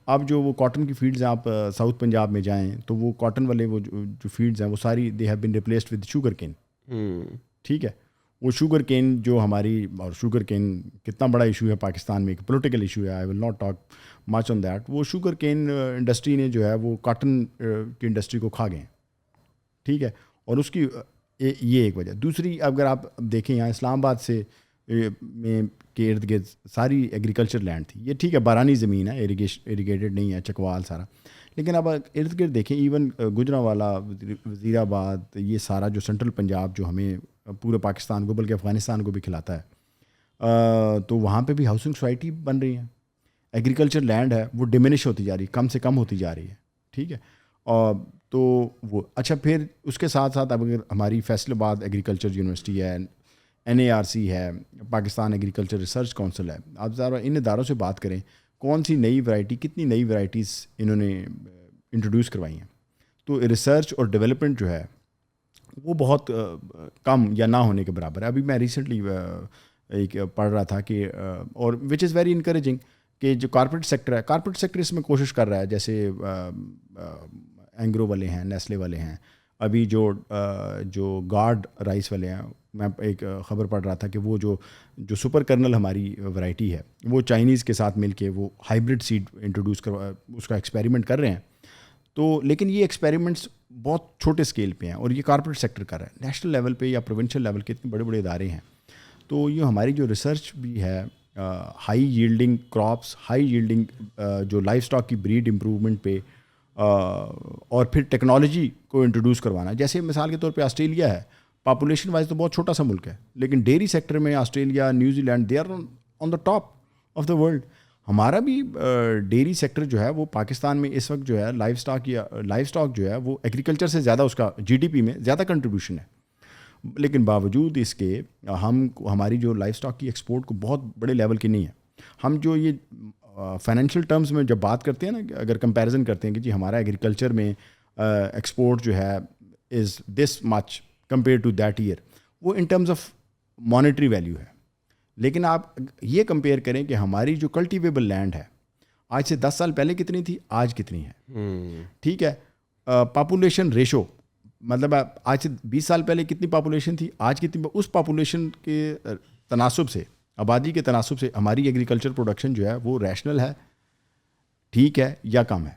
اب جو وہ کاٹن کی فیلڈز ہیں, آپ ساؤتھ پنجاب میں جائیں تو وہ کاٹن والے وہ جو فیلڈز ہیں وہ ساری they have been replaced with sugar cane, ٹھیک ہے. وہ شوگر کین جو ہماری, اور شوگر کین کتنا بڑا ایشو ہے پاکستان میں, ایک پولیٹیکل ایشو ہے, I will not talk much on that. وہ شوگر کین انڈسٹری نے جو ہے وہ کاٹن کی انڈسٹری کو کھا گئے ہیں, ٹھیک ہے, اور اس کی یہ ایک وجہ. دوسری, اگر آپ دیکھیں یہاں اسلام آباد سے میں کے ارد گرد ساری ایگریکلچر لینڈ تھی, یہ ٹھیک ہے بارانی زمین ہے, اریگیٹڈ نہیں ہے, چکوال سارا, لیکن اب ارد گرد دیکھیں ایون گجرانوالا, وزیر آباد, یہ سارا جو سینٹرل پنجاب جو ہمیں پورے پاکستان کو بلکہ افغانستان کو بھی کھلاتا ہے, تو وہاں پہ بھی ہاؤسنگ سوسائٹی بن رہی ہیں. ایگریکلچر لینڈ ہے وہ ڈیمینش ہوتی جا رہی ہے, کم سے کم ہوتی جا رہی ہے, ٹھیک ہے. اور تو وہ اچھا. پھر اس کے ساتھ ساتھ اب اگر ہماری فیصل آباد ایگریکلچر یونیورسٹی ہے, NARC ہے, پاکستان ایگریکلچر ریسرچ کونسل ہے, آپ ذرا ان اداروں سے بات کریں کون سی نئی ورائٹی, کتنی نئی ورائٹیز انہوں نے انٹروڈیوس کروائی ہیں. تو ریسرچ اور ڈیولپمنٹ جو ہے وہ بہت کم یا نہ ہونے کے برابر ہے. ابھی میں ریسنٹلی ایک پڑھ رہا تھا کہ اور وچ از ویری انکریجنگ کہ جو کارپوریٹ سیکٹر ہے, کارپوریٹ سیکٹر اس میں کوشش کر رہا ہے, جیسے اینگرو والے ہیں, نیسلے والے ہیں, ابھی جو گارڈ رائس والے ہیں, میں ایک خبر پڑھ رہا تھا کہ وہ جو سپر کرنل ہماری ورائٹی ہے وہ چائنیز کے ساتھ مل کے وہ ہائیبرڈ سیڈ انٹروڈیوس اس کا ایکسپیریمنٹ کر رہے ہیں. تو لیکن یہ ایکسپیریمنٹس بہت چھوٹے اسکیل پہ ہیں اور یہ کارپوریٹ سیکٹر کر رہا ہے. نیشنل لیول پہ یا پروونشل لیول کے اتنے بڑے بڑے ادارے ہیں. تو یہ ہماری جو ریسرچ بھی ہے, ہائی ییلڈنگ کراپس, ہائی ییلڈنگ جو لائف اسٹاک کی بریڈ امپروومنٹ پہ, اور پھر ٹیکنالوجی کو انٹروڈیوس کروانا. جیسے مثال کے طور پہ آسٹریلیا ہے, پاپولیشن وائز تو بہت چھوٹا سا ملک ہے, لیکن ڈیری سیکٹر میں Australia, New Zealand, they are on the top of the world. ہمارا بھی ڈیری سیکٹر جو ہے وہ پاکستان میں اس وقت جو ہے لائف اسٹاک جو ہے وہ ایگریکلچر سے زیادہ اس کا GDP میں زیادہ کنٹریبیوشن ہے. لیکن باوجود اس کے ہماری جو لائف اسٹاک کی ایکسپورٹ کو بہت بڑے لیول کی نہیں ہے. ہم جو یہ فائنینشیل ٹرمز میں جب بات کرتے ہیں نا, اگر کمپیریزن کرتے ہیں کہ جی ہمارا ایگریکلچر میں ایکسپورٹ جو ہے از دس مچ کمپیئر ٹو دیٹ ایئر, وہ ان ٹرمز آف مانیٹری ویلیو ہے. لیکن آپ یہ کمپیئر کریں کہ ہماری جو کلٹیویبل لینڈ ہے آج سے 10 سال پہلے کتنی تھی, آج کتنی ہے. ٹھیک ہے, پاپولیشن ریشو, مطلب آج سے 20 سال پہلے کتنی پاپولیشن تھی, آج کتنی, اس پاپولیشن کے تناسب سے, آبادی کے تناسب سے ہماری ایگریکلچر پروڈکشن جو ہے وہ ریشنل ہے, ٹھیک ہے, یا کم ہے.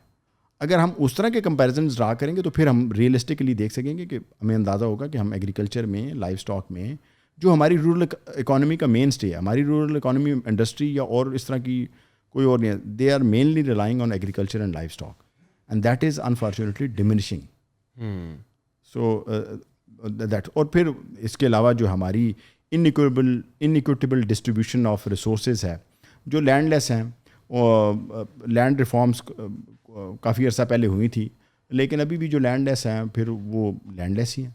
اگر ہم اس طرح کے کمپیریزنز ڈرا کریں گے تو پھر ہم ریئلسٹکلی دیکھ سکیں گے کہ ہمیں اندازہ ہوگا کہ ہم ایگریکلچر میں, لائف اسٹاک میں, جو ہماری رورل اکانومی کا مین اسٹے ہے, ہماری رورل اکانومی انڈسٹری یا اور اس طرح کی کوئی اور نہیں ہے, they are mainly relying on agriculture and livestock, and that is unfortunately diminishing. So that, اور پھر اس کے علاوہ جو ہماری انیکویٹیبل ڈسٹریبیوشن آف ریسورسز ہے, جو لینڈ لیس ہیں, لینڈ ریفارمس کافی عرصہ پہلے ہوئی تھی, لیکن ابھی بھی جو لینڈ لیس ہیں پھر وہ لینڈ لیس ہی ہیں.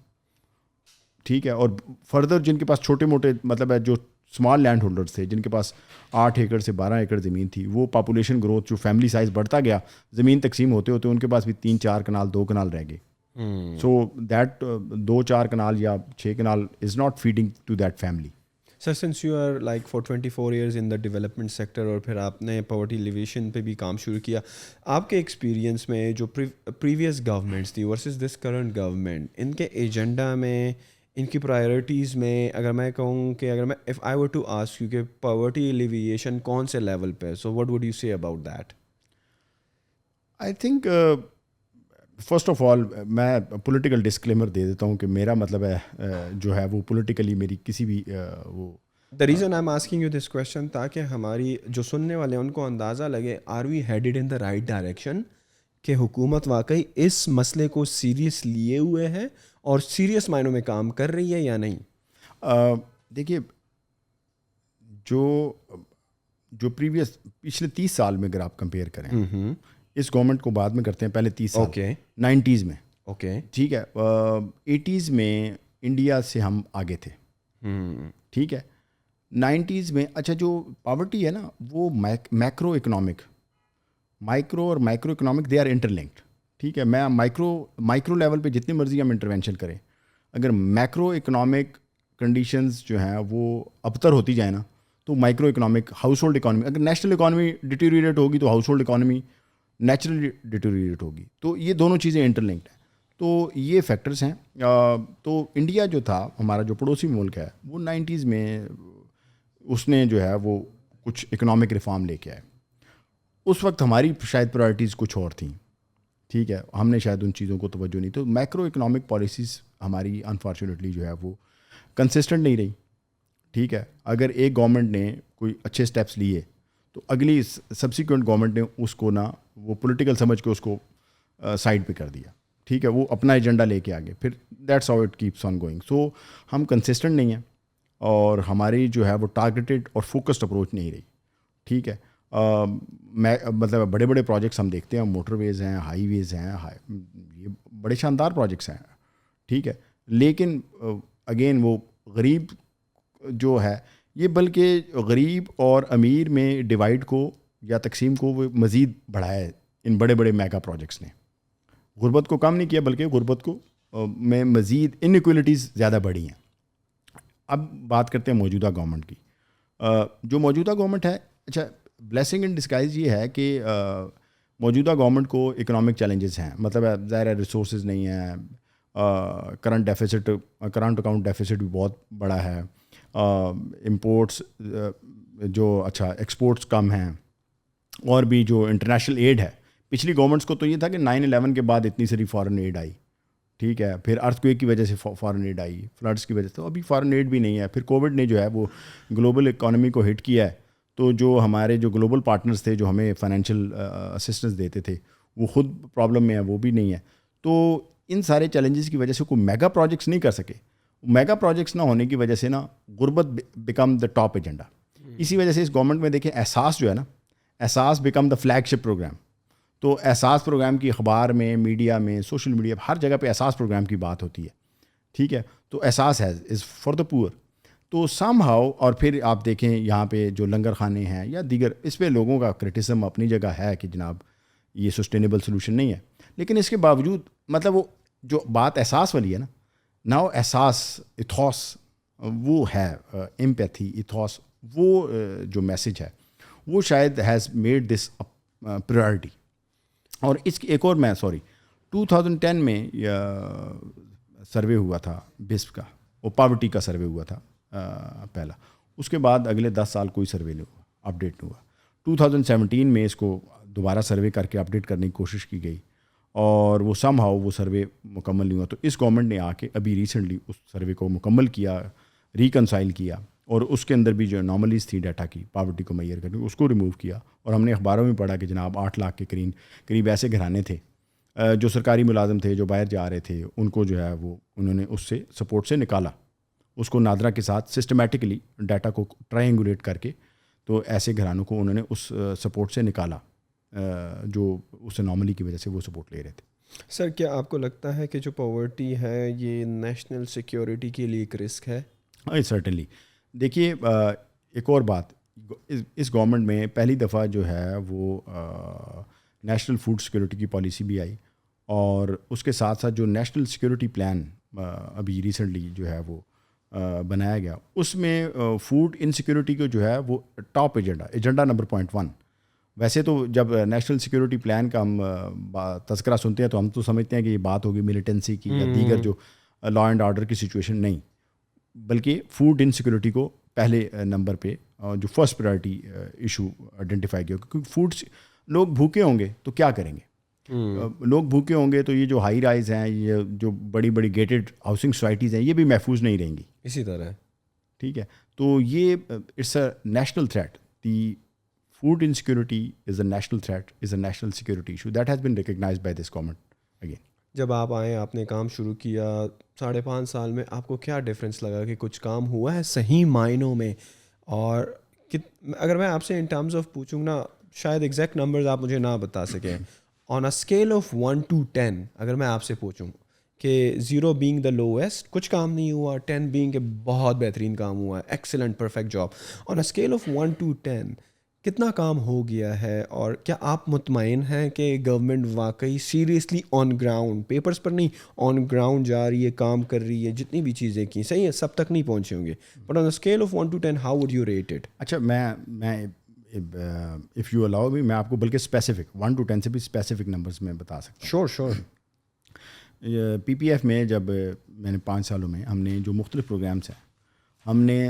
ٹھیک ہے, اور فردر جن کے پاس چھوٹے موٹے مطلب ہے جو اسمال لینڈ ہولڈرس تھے, جن کے پاس 8 ایکڑ سے 12 ایکڑ زمین تھی, وہ پاپولیشن گروتھ جو فیملی سائز بڑھتا گیا, زمین تقسیم ہوتے ہوتے ان کے پاس بھی 3-4 کنال 2 کنال رہ گئے. سو دیٹ 2-4 کنال یا 6 kanal is not feeding to that family. Sir since you are like for 24 years in the development sector, اور پھر آپ نے پاورٹی ایلیویشن پہ بھی کام شروع کیا, آپ کے ایکسپیرینس میں جو پریویس گورنمنٹس تھی ورسز دس کرنٹ گورنمنٹ, ان کے ایجنڈا میں, ان کی پرائیورٹیز میں, اگر میں کہوں کہ اگر میں if I were to ask you کہ پاورٹی ایلیویشن کون سے لیول پہ, so what would you say about that? I think first of all میں پولیٹیکل ڈسکلیمر دے دیتا ہوں کہ میرا مطلب ہے جو ہے وہ پولیٹیکلی میری کسی بھی وہ, the reason I am asking you this question تاکہ ہماری جو سننے والے ہیں ان کو اندازہ لگے, are we headed in the right direction, کہ حکومت واقعی اس مسئلے کو سیریس لیے ہوئے ہے اور سیریس معنوں میں کام کر رہی ہے یا نہیں. دیکھیے جو پچھلے 30 سال میں اگر آپ کمپیئر کریں, اس گورنمنٹ کو بعد میں کرتے ہیں, پہلے 30 سال 90s میں, اوکے ٹھیک ہے, 80s میں انڈیا سے ہم آگے تھے, ٹھیک ہے, 90s میں. اچھا, جو پاورٹی ہے نا وہ مائکرو اور microeconomic they are interlinked. ٹھیک ہے, میں مائکرو لیول پہ جتنی مرضی ہم انٹروینشن کریں, اگر میکرو اکنامک کنڈیشنز جو ہیں وہ ابتر ہوتی جائیں نا, تو micro economic, house hold economy, اگر نیشنل اکانومی ڈیٹیریٹ ہوگی تو house hold economy naturally deteriorate ہوگی. تو یہ دونوں چیزیں انٹر لنکڈ ہیں. تو یہ فیکٹرز ہیں. تو انڈیا جو تھا ہمارا جو پڑوسی ملک ہے, وہ 90s میں اس نے جو ہے وہ کچھ اکنامک ریفارم لے کے آئے. اس وقت ہماری شاید پرائرٹیز کچھ اور تھیں, ٹھیک ہے, ہم نے شاید ان چیزوں کو توجہ نہیں. تو مائکرو اکنامک پالیسیز ہماری انفارچونیٹلی جو ہے وہ کنسسٹنٹ نہیں رہی. ٹھیک ہے, اگر ایک گورنمنٹ نے کوئی اچھے اسٹیپس لیے تو اگلی سبسیکوینٹ گورنمنٹ نے اس کو نا وہ پولیٹیکل سمجھ کے اس کو سائڈ پہ کر دیا. ٹھیک ہے, وہ اپنا ایجنڈا لے کے آگے, پھر that's how it keeps on going. So ہم کنسسٹنٹ نہیں ہیں اور ہماری جو ہے وہ ٹارگیٹڈ اور فوکسڈ اپروچ نہیں رہی. ٹھیک ہے, مطلب بڑے بڑے پروجیکٹس ہم دیکھتے ہیں, موٹر ویز ہیں, ہائی ویز ہیں, یہ بڑے شاندار پروجیکٹس ہیں, ٹھیک ہے, لیکن اگین وہ غریب جو ہے یہ بلکہ غریب اور امیر میں ڈیوائڈ کو یا تقسیم کو وہ مزید بڑھایا ہے ان بڑے بڑے میگا پروجیکٹس نے. غربت کو کم نہیں کیا بلکہ غربت کو میں مزید انیکولیٹیز زیادہ بڑھی ہیں. اب بات کرتے ہیں موجودہ گورنمنٹ کی. جو موجودہ گورنمنٹ ہے, اچھا بلیسنگ ان ڈسگائز یہ ہے کہ موجودہ گورنمنٹ کو اکنامک چیلنجز ہیں, مطلب ظاہر ہے ریسورسز نہیں ہیں, کرنٹ اکاؤنٹ ڈیفیسٹ بھی بہت بڑا ہے, امپورٹس جو اچھا ایکسپورٹس کم ہیں, اور بھی جو انٹرنیشنل ایڈ ہے, پچھلی گورنمنٹس کو تو یہ تھا کہ 9/11 کے بعد اتنی ساری فارن ایڈ آئی, ٹھیک ہے, پھر ارتھ کویک کی وجہ سے فارن ایڈ آئی, فلڈس کی وجہ سے, تو ابھی فارن ایڈ بھی نہیں ہے. پھر کووڈ نے جو ہے وہ گلوبل اکانومی کو ہٹ کیا ہے, تو جو ہمارے جو گلوبل پارٹنرز تھے جو ہمیں فائنینشیل اسسٹنس دیتے تھے وہ خود پرابلم میں ہے, وہ بھی نہیں ہے. تو ان سارے چیلنجز کی وجہ سے کوئی میگا پروجیکٹس نہیں کر سکے. میگا پروجیکٹس نہ ہونے کی وجہ سے نا غربت بیکم دا ٹاپ ایجنڈا. اسی وجہ سے اس گورنمنٹ میں دیکھیں احساس جو ہے نا, Ehsaas became the flagship program. تو احساس پروگرام کی اخبار میں, میڈیا میں, سوشل میڈیا, ہر جگہ پہ احساس پروگرام کی بات ہوتی ہے, ٹھیک ہے. تو احساس ہے از فار دا پور. تو سم ہاؤ, اور پھر آپ دیکھیں یہاں پہ جو لنگر خانے ہیں یا دیگر, اس پہ لوگوں کا کرٹیسم اپنی جگہ ہے کہ جناب یہ سسٹینیبل سلوشن نہیں ہے. لیکن اس کے باوجود مطلب وہ جو بات احساس والی ہے نا, ناؤ احساس ایتھوس وہ ہے, ایمپیتھی ایتھوس, وہ جو میسج ہے وہ شاید ہیز میڈ دس پریورٹی. اور اس کی ایک اور میں 2010 میں سروے ہوا تھا بسپ کا, وہ پاورٹی کا سروے ہوا تھا پہلا. اس کے بعد اگلے 10 سال کوئی سروے نہیں ہوا, اپڈیٹ نہیں ہوا. 2017 میں اس کو دوبارہ سروے کر کے اپڈیٹ کرنے کی کوشش کی گئی, اور وہ سم ہاؤ وہ سروے مکمل نہیں ہوا. تو اس گورنمنٹ نے آ کے ابھی ریسنٹلی اس سروے کو مکمل کیا, ریکنسائل کیا, اور اس کے اندر بھی جو نارملیز تھی ڈیٹا کی پاورٹی کو میئر کرنے, اس کو ریموو کیا. اور ہم نے اخباروں میں پڑھا کہ جناب 8 لاکھ کے قریب ایسے گھرانے تھے جو سرکاری ملازم تھے, جو باہر جا رہے تھے, ان کو جو ہے وہ انہوں نے اس سے سپورٹ سے نکالا, اس کو نادرا کے ساتھ سسٹمیٹکلی ڈیٹا کو ٹرائنگولیٹ کر کے, تو ایسے گھرانوں کو انہوں نے اس سپورٹ سے نکالا جو اس نارملی کی وجہ سے وہ سپورٹ لے رہے تھے. سر کیا آپ کو لگتا ہے کہ جو پاورٹی ہے یہ نیشنل سیکیورٹی کے لیے ایک رسک ہے؟ سرٹنلی. دیکھیے ایک اور بات, اس گورنمنٹ میں پہلی دفعہ جو ہے وہ نیشنل فوڈ سیکورٹی کی پالیسی بھی آئی, اور اس کے ساتھ ساتھ جو نیشنل سیکورٹی پلان ابھی ریسنٹلی جو ہے وہ بنایا گیا, اس میں فوڈ انسیکیورٹی کو جو ہے وہ ٹاپ ایجنڈا نمبر 0.1. ویسے تو جب نیشنل سیکورٹی پلان کا ہم تذکرہ سنتے ہیں تو ہم تو سمجھتے ہیں کہ یہ بات ہوگی ملیٹنسی کی یا دیگر جو لا اینڈ آرڈر کی سچویشن, نہیں, بلکہ فوڈ انسیکیورٹی کو پہلے نمبر پہ جو فرسٹ پرائرٹی ایشو آئیڈینٹیفائی کیا. کیونکہ فوڈس, لوگ بھوکے ہوں گے تو کیا کریں گے, لوگ بھوکے ہوں گے تو یہ جو ہائی رائز ہیں, یہ جو بڑی بڑی گیٹڈ ہاؤسنگ سوسائٹیز ہیں, یہ بھی محفوظ نہیں رہیں گی. اسی طرح ٹھیک ہے. تو یہ it's a national threat. The food insecurity is a national threat, is a national security issue that has been recognised by this government. Again جب آپ آئے, آپ نے کام شروع کیا 5.5 سال میں, آپ کو کیا ڈفرینس لگا کہ کچھ کام ہوا ہے صحیح معنوں میں؟ اور اگر میں آپ سے ان ٹرمز آف پوچھوں نا, شاید ایگزیکٹ نمبرز آپ مجھے نہ بتا سکیں, آن اے اسکیل آف 1 to 10 اگر میں آپ سے پوچھوں کہ 0 بینگ دا لویسٹ, کچھ کام نہیں ہوا, 10 بینگ کہ بہت بہترین کام ہوا ہے, excellent perfect job, on a scale of 1 to 10 کتنا کام ہو گیا ہے؟ اور کیا آپ مطمئن ہیں کہ گورنمنٹ واقعی سیریسلی آن گراؤنڈ, پیپرز پر نہیں, آن گراؤنڈ جا رہی ہے, کام کر رہی ہے, جتنی بھی چیزیں کی صحیح ہے, سب تک نہیں پہنچے ہوں گے, but on scale of 1 to 10 how would you rate it? اچھا میں اف یو الاؤ میں آپ کو بلکہ اسپیسیفک 1 to 10 سے بھی اسپیسیفک نمبرز میں بتا سکتا ہوں. شور. پی پی ایف میں جب میں نے 5 سالوں میں ہم نے جو مختلف پروگرامس ہیں, ہم نے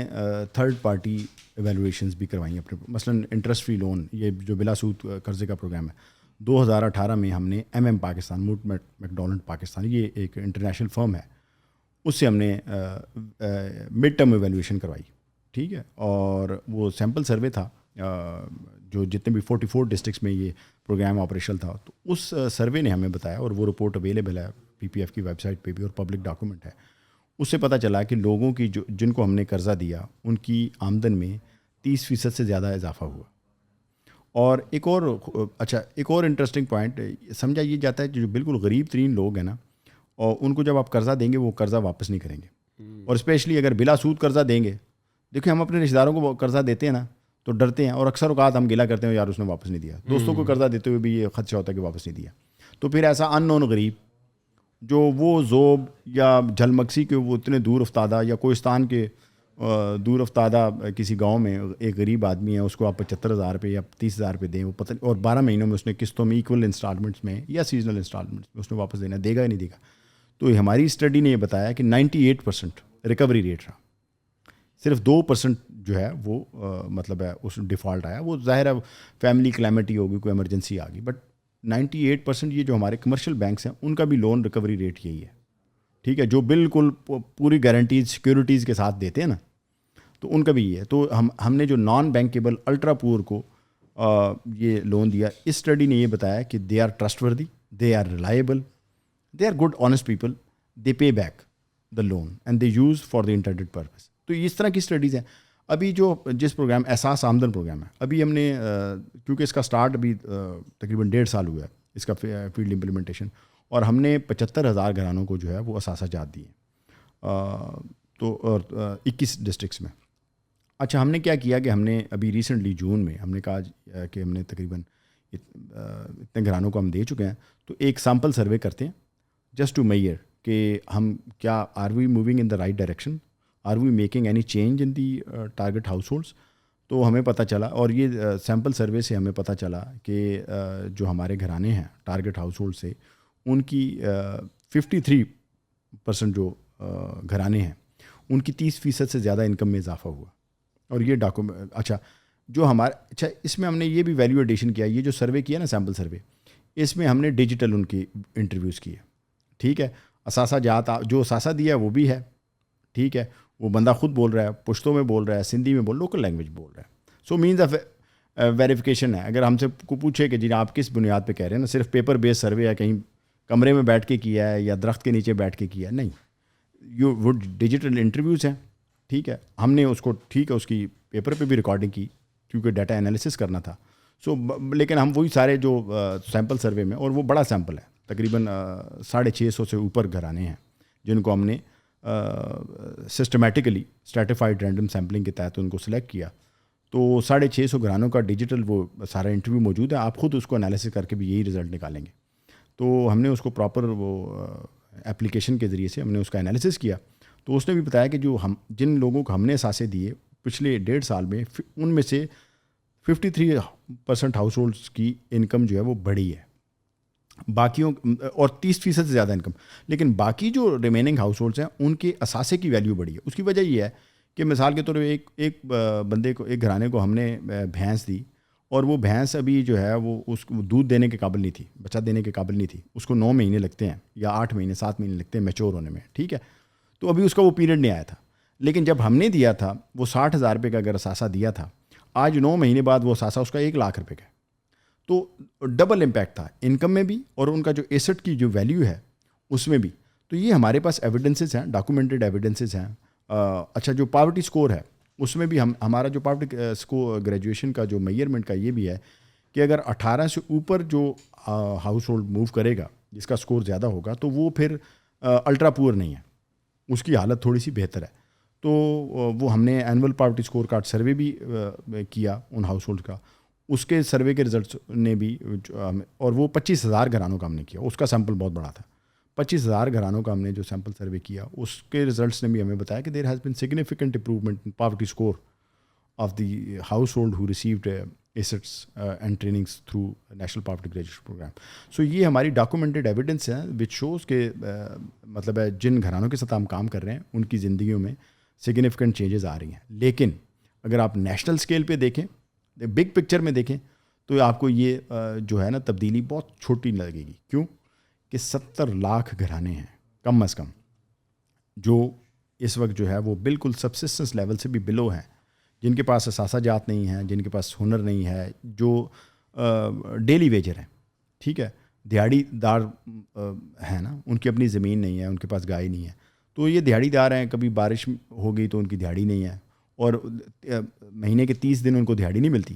تھرڈ پارٹی ایویلویشنز بھی کروائی اپنے, مثلاً انٹرسٹ فری لون, یہ جو بلا سود قرضے کا پروگرام ہے, 2018 میں ہم نے پاکستان, موٹ میکڈونلڈ پاکستان, یہ ایک انٹرنیشنل فرم ہے, اس سے ہم نے مڈ ٹرم ایویلویشن کروائی. ٹھیک ہے. اور وہ سیمپل سروے تھا جو جتنے بھی 44 ڈسٹرکٹس میں یہ پروگرام آپریشنل تھا, تو اس سروے نے ہمیں بتایا, اور وہ رپورٹ اویلیبل ہے پی پی ایف کی ویب سائٹ پہ بھی اور پبلک ڈاکومنٹ ہے, اس سے پتہ چلا کہ لوگوں کی جن کو ہم نے قرضہ دیا ان کی آمدن میں 30% سے زیادہ اضافہ ہوا. اور ایک اور انٹرسٹنگ پوائنٹ سمجھا یہ جاتا ہے کہ جو بالکل غریب ترین لوگ ہیں نا، اور ان کو جب آپ قرضہ دیں گے وہ قرضہ واپس نہیں کریں گے، اور اسپیشلی اگر بلا سود قرضہ دیں گے. دیکھیں ہم اپنے رشتہ داروں کو قرضہ دیتے ہیں نا تو ڈرتے ہیں، اور اکثر اوقات ہم گلا کرتے ہیں یار اس نے واپس نہیں دیا. دوستوں کو قرضہ دیتے ہوئے بھی یہ خدشہ ہوتا ہے کہ واپس نہیں دیا. تو پھر ایسا ان نون غریب جو وہ ذوب یا جھلمکسی کے وہ اتنے دور افتادہ یا کوہستان کے دور افتادہ کسی گاؤں میں ایک غریب آدمی ہے، اس کو آپ 75,000 روپے یا 30,000 روپے دیں، وہ پتہ اور 12 مہینوں میں اس نے قسطوں میں ایکول انسٹالمنٹس میں یا سیزنل انسٹالمنٹس میں اس نے واپس دینا، دے گا ہی نہیں دے گا. تو ہماری اسٹڈی نے یہ بتایا کہ 98% ریکوری ریٹ رہا، صرف 2% جو ہے وہ مطلب ہے اس ڈیفالٹ آیا. وہ ظاہر ہے فیملی کلیمٹی ہوگی، کوئی ایمرجنسی آ گئی، بٹ 98% یہ جو ہمارے کمرشل بینکس ہیں ان کا بھی لون ریکوری ریٹ یہی ہے. ٹھیک ہے، جو بالکل پوری گارنٹیز سیکیورٹیز کے ساتھ دیتے ہیں نا، تو ان کا بھی یہ ہے. تو ہم نے جو نان بینکیبل الٹرا پور کو یہ لون دیا، اس اسٹڈی نے یہ بتایا کہ دے are trustworthy, they are reliable, they are good honest people, they pay back the loan and they use for the intended purpose. تو اس طرح کی اسٹڈیز ہیں. ابھی جس پروگرام احساس آمدن پروگرام ہے، ابھی ہم نے کیونکہ اس کا سٹارٹ ابھی تقریباً 1.5 سال ہوا ہے اس کا فیلڈ امپلیمنٹیشن، اور ہم نے 75,000 گھرانوں کو جو ہے وہ اثاثہ جات دیے تو اور 21 ڈسٹرکٹس میں. اچھا، ہم نے کیا کیا کہ ہم نے ابھی ریسنٹلی جون میں ہم نے کہا کہ ہم نے تقریباً اتنے گھرانوں کو ہم دے چکے ہیں، تو ایک سیمپل سروے کرتے ہیں جسٹ ٹو میئر کہ ہم کیا are we moving in the right direction, are we making any change in the target households. تو ہمیں پتہ چلا، اور یہ سیمپل سروے سے ہمیں پتہ چلا کہ جو ہمارے گھرانے ہیں ٹارگیٹ ہاؤس ہولڈ سے، ان کی 53% جو گھرانے ہیں ان کی 30% سے زیادہ انکم میں اضافہ ہوا. اور یہ اچھا اس میں ہم نے یہ بھی ویلیو ایڈیشن کیا. یہ جو سروے کیا نا سیمپل سروے، اس میں ہم نے ڈیجیٹل ان کی انٹرویوز کیے. ٹھیک ہے، اثاثہ جات جو اثاثہ دیا ہے وہ بھی ہے، ٹھیک ہے، وہ بندہ خود بول رہا ہے، پشتوں میں بول رہا ہے، سندھی میں لوکل لینگویج بول رہا ہے. سو مینز آف ویریفیکیشن ہے. اگر ہم سے کو پوچھے کہ جی آپ کس بنیاد پہ کہہ رہے ہیں نا، صرف پیپر بیس سروے ہے، کہیں کمرے میں بیٹھ کے کیا ہے یا درخت کے نیچے بیٹھ کے کیا ہے، نہیں، وہ ڈیجیٹل انٹرویوز ہیں. ٹھیک ہے، ہم نے اس کو ٹھیک ہے اس کی پیپر پہ بھی ریکارڈنگ کی کیونکہ ڈیٹا انالیسس کرنا تھا. لیکن ہم وہی سارے جو سیمپل سروے میں، اور وہ بڑا سیمپل ہے، تقریباً 650 سے اوپر گھرانے ہیں جن کو ہم نے سسٹمیٹیکلی اسٹریٹیفائڈ رینڈم سیمپلنگ کے تحت ان کو سلیکٹ کیا. تو 650 گھرانوں کا ڈیجیٹل وہ سارا انٹرویو موجود ہے. آپ خود اس کو انالیسس کر کے بھی یہی رزلٹ نکالیں گے. تو ہم نے اس کو پراپر وہ اپلیکیشن کے ذریعے سے ہم نے اس کا انالیسس کیا. تو اس نے بھی بتایا کہ جو جن لوگوں کو ہم نے اثاثے دیے پچھلے 1.5 سال میں، ان میں سے 53% ہاؤس ہولڈس کی انکم جو ہے وہ بڑھی ہے، باقیوں اور 30% سے زیادہ انکم. لیکن باقی جو ریمیننگ ہاؤس ہولڈس ہیں ان کے اثاثے کی ویلیو بڑھی ہے. اس کی وجہ یہ ہے کہ مثال کے طور پہ ایک بندے کو، ایک گھرانے کو ہم نے بھینس دی، اور وہ بھینس ابھی جو ہے وہ اس کو دودھ دینے کے قابل نہیں تھی، بچہ دینے کے قابل نہیں تھی. اس کو 9 مہینے لگتے ہیں یا 8 مہینے 7 مہینے لگتے ہیں میچور ہونے میں. ٹھیک ہے، تو ابھی اس کا وہ پیریڈ نہیں آیا تھا. لیکن جب ہم نے دیا تھا وہ 60,000 روپے کا اگر اثاثہ دیا تھا، آج 9 مہینے بعد وہ اثاثہ اس کا 1 لاکھ روپے کا ہے. تو ڈبل امپیکٹ تھا انکم میں بھی اور ان کا جو ایسٹ کی جو ویلیو ہے اس میں بھی. تو یہ ہمارے پاس ایویڈنسز ہیں، ڈاکومنٹڈ ایویڈنسز ہیں. اچھا، جو پاورٹی سکور ہے اس میں بھی ہمارا جو پاورٹی سکور گریجویشن کا جو میئرمنٹ کا یہ بھی ہے کہ اگر 18 سے اوپر جو ہاؤس ہولڈ موو کرے گا جس کا سکور زیادہ ہوگا تو وہ پھر الٹرا پور نہیں ہے، اس کی حالت تھوڑی سی بہتر ہے. تو وہ ہم نے annual poverty score card survey بھی کیا ان ہاؤس ہولڈ کا. اس کے سروے کے رزلٹس نے بھی، اور وہ 25,000 گھرانوں کا ہم نے کیا، اس کا سیمپل بہت بڑا تھا. 25,000 گھرانوں کا ہم نے جو سیمپل سروے کیا، اس کے رزلٹس نے بھی ہمیں بتایا کہ there has been significant improvement in poverty score of the household who received assets and trainings through national poverty graduation programme. So یہ ہماری ڈاکومنٹڈ ایویڈنس ہیں وچ شوز کہ مطلب ہے جن گھرانوں کے ساتھ ہم کام کر رہے ہیں ان کی زندگیوں میں سگنیفیکنٹ چینجز آ رہی ہیں. لیکن اگر آپ نیشنل اسکیل پہ دیکھیں، بگ پکچر میں دیکھیں، تو آپ کو یہ جو ہے نا تبدیلی بہت چھوٹی لگے گی. کیوں کہ 70 لاکھ گھرانے ہیں کم از کم جو اس وقت جو ہے وہ بالکل سبسسٹنس لیول سے بھی بلو ہیں، جن کے پاس اثاثہ جات نہیں ہیں، جن کے پاس ہنر نہیں ہے، جو ڈیلی ویجر ہیں. ٹھیک ہے، دیہڑی دار ہیں نا، ان کی اپنی زمین نہیں ہے، ان کے پاس گائے نہیں ہے. تو یہ دیہڑی دار ہیں، کبھی بارش ہو گئی تو ان کی دیہڑی نہیں ہے، اور مہینے کے 30 دن ان کو دیہڑی نہیں ملتی.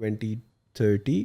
2030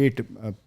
8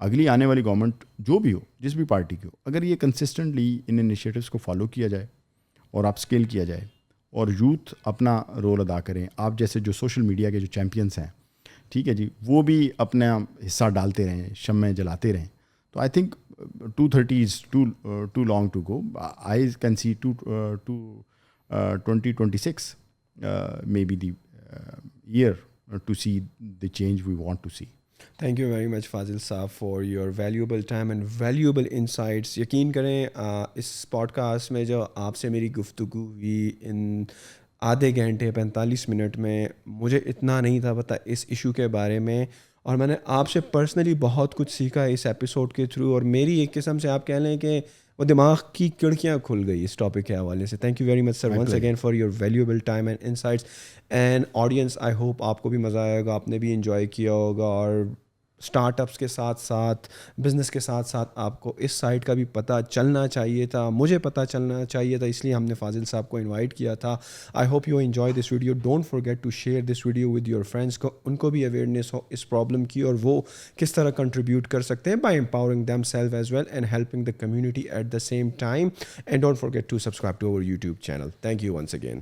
اگلی آنے والی گورنمنٹ جو بھی ہو, جس بھی پارٹی کی ہو, اگر یہ کنسسٹنٹلی ان انیشیٹوز کو فالو کیا جائے اور اپ اسکیل کیا جائے اور یوتھ اپنا رول ادا کریں, آپ جیسے جو سوشل میڈیا کے جو چیمپئنس ہیں, ٹھیک ہے جی, وہ بھی اپنا حصہ ڈالتے رہیں, شمع جلاتے رہیں, تو I think 230 is too long to go. I can see 2026 may be the year to see the change we want to see. Thank you very مچ فاضل صاحب for your valuable time and valuable insights. یقین کریں اس pod cost میں جو آپ سے میری گفتگو ہوئی ان آدھے گھنٹے 45 منٹ میں, مجھے اتنا نہیں تھا پتہ اس ایشو کے بارے میں, اور میں نے آپ سے پرسنلی بہت کچھ سیکھا اس ایپیسوڈ کے تھرو, اور میری ایک قسم سے آپ کہہ لیں کہ وہ دماغ کی کھڑکیاں کھل گئی اس ٹاپک کے حوالے سے. Thank you very much sir once again for your valuable time and insights. And audience, I hope آپ کو بھی مزہ آئے گا, آپ نے بھی انجوائے کیا ہوگا, اور اسٹارٹ اپس کے ساتھ ساتھ بزنس کے ساتھ ساتھ آپ کو اس سائٹ کا بھی پتہ چلنا چاہیے تھا, مجھے پتہ چلنا چاہیے تھا, اس لیے ہم نے فاضل صاحب کو انوائٹ کیا تھا. I hope you enjoy this video. Don't forget to share this video with your friends کو, ان کو بھی اویئرنیس ہو اس پرابلم کی اور وہ کس طرح کنٹریبیوٹ کر سکتے ہیں by empowering them self as well and helping the community at the same time. And don't forget to subscribe to our YouTube channel. Thank you once again.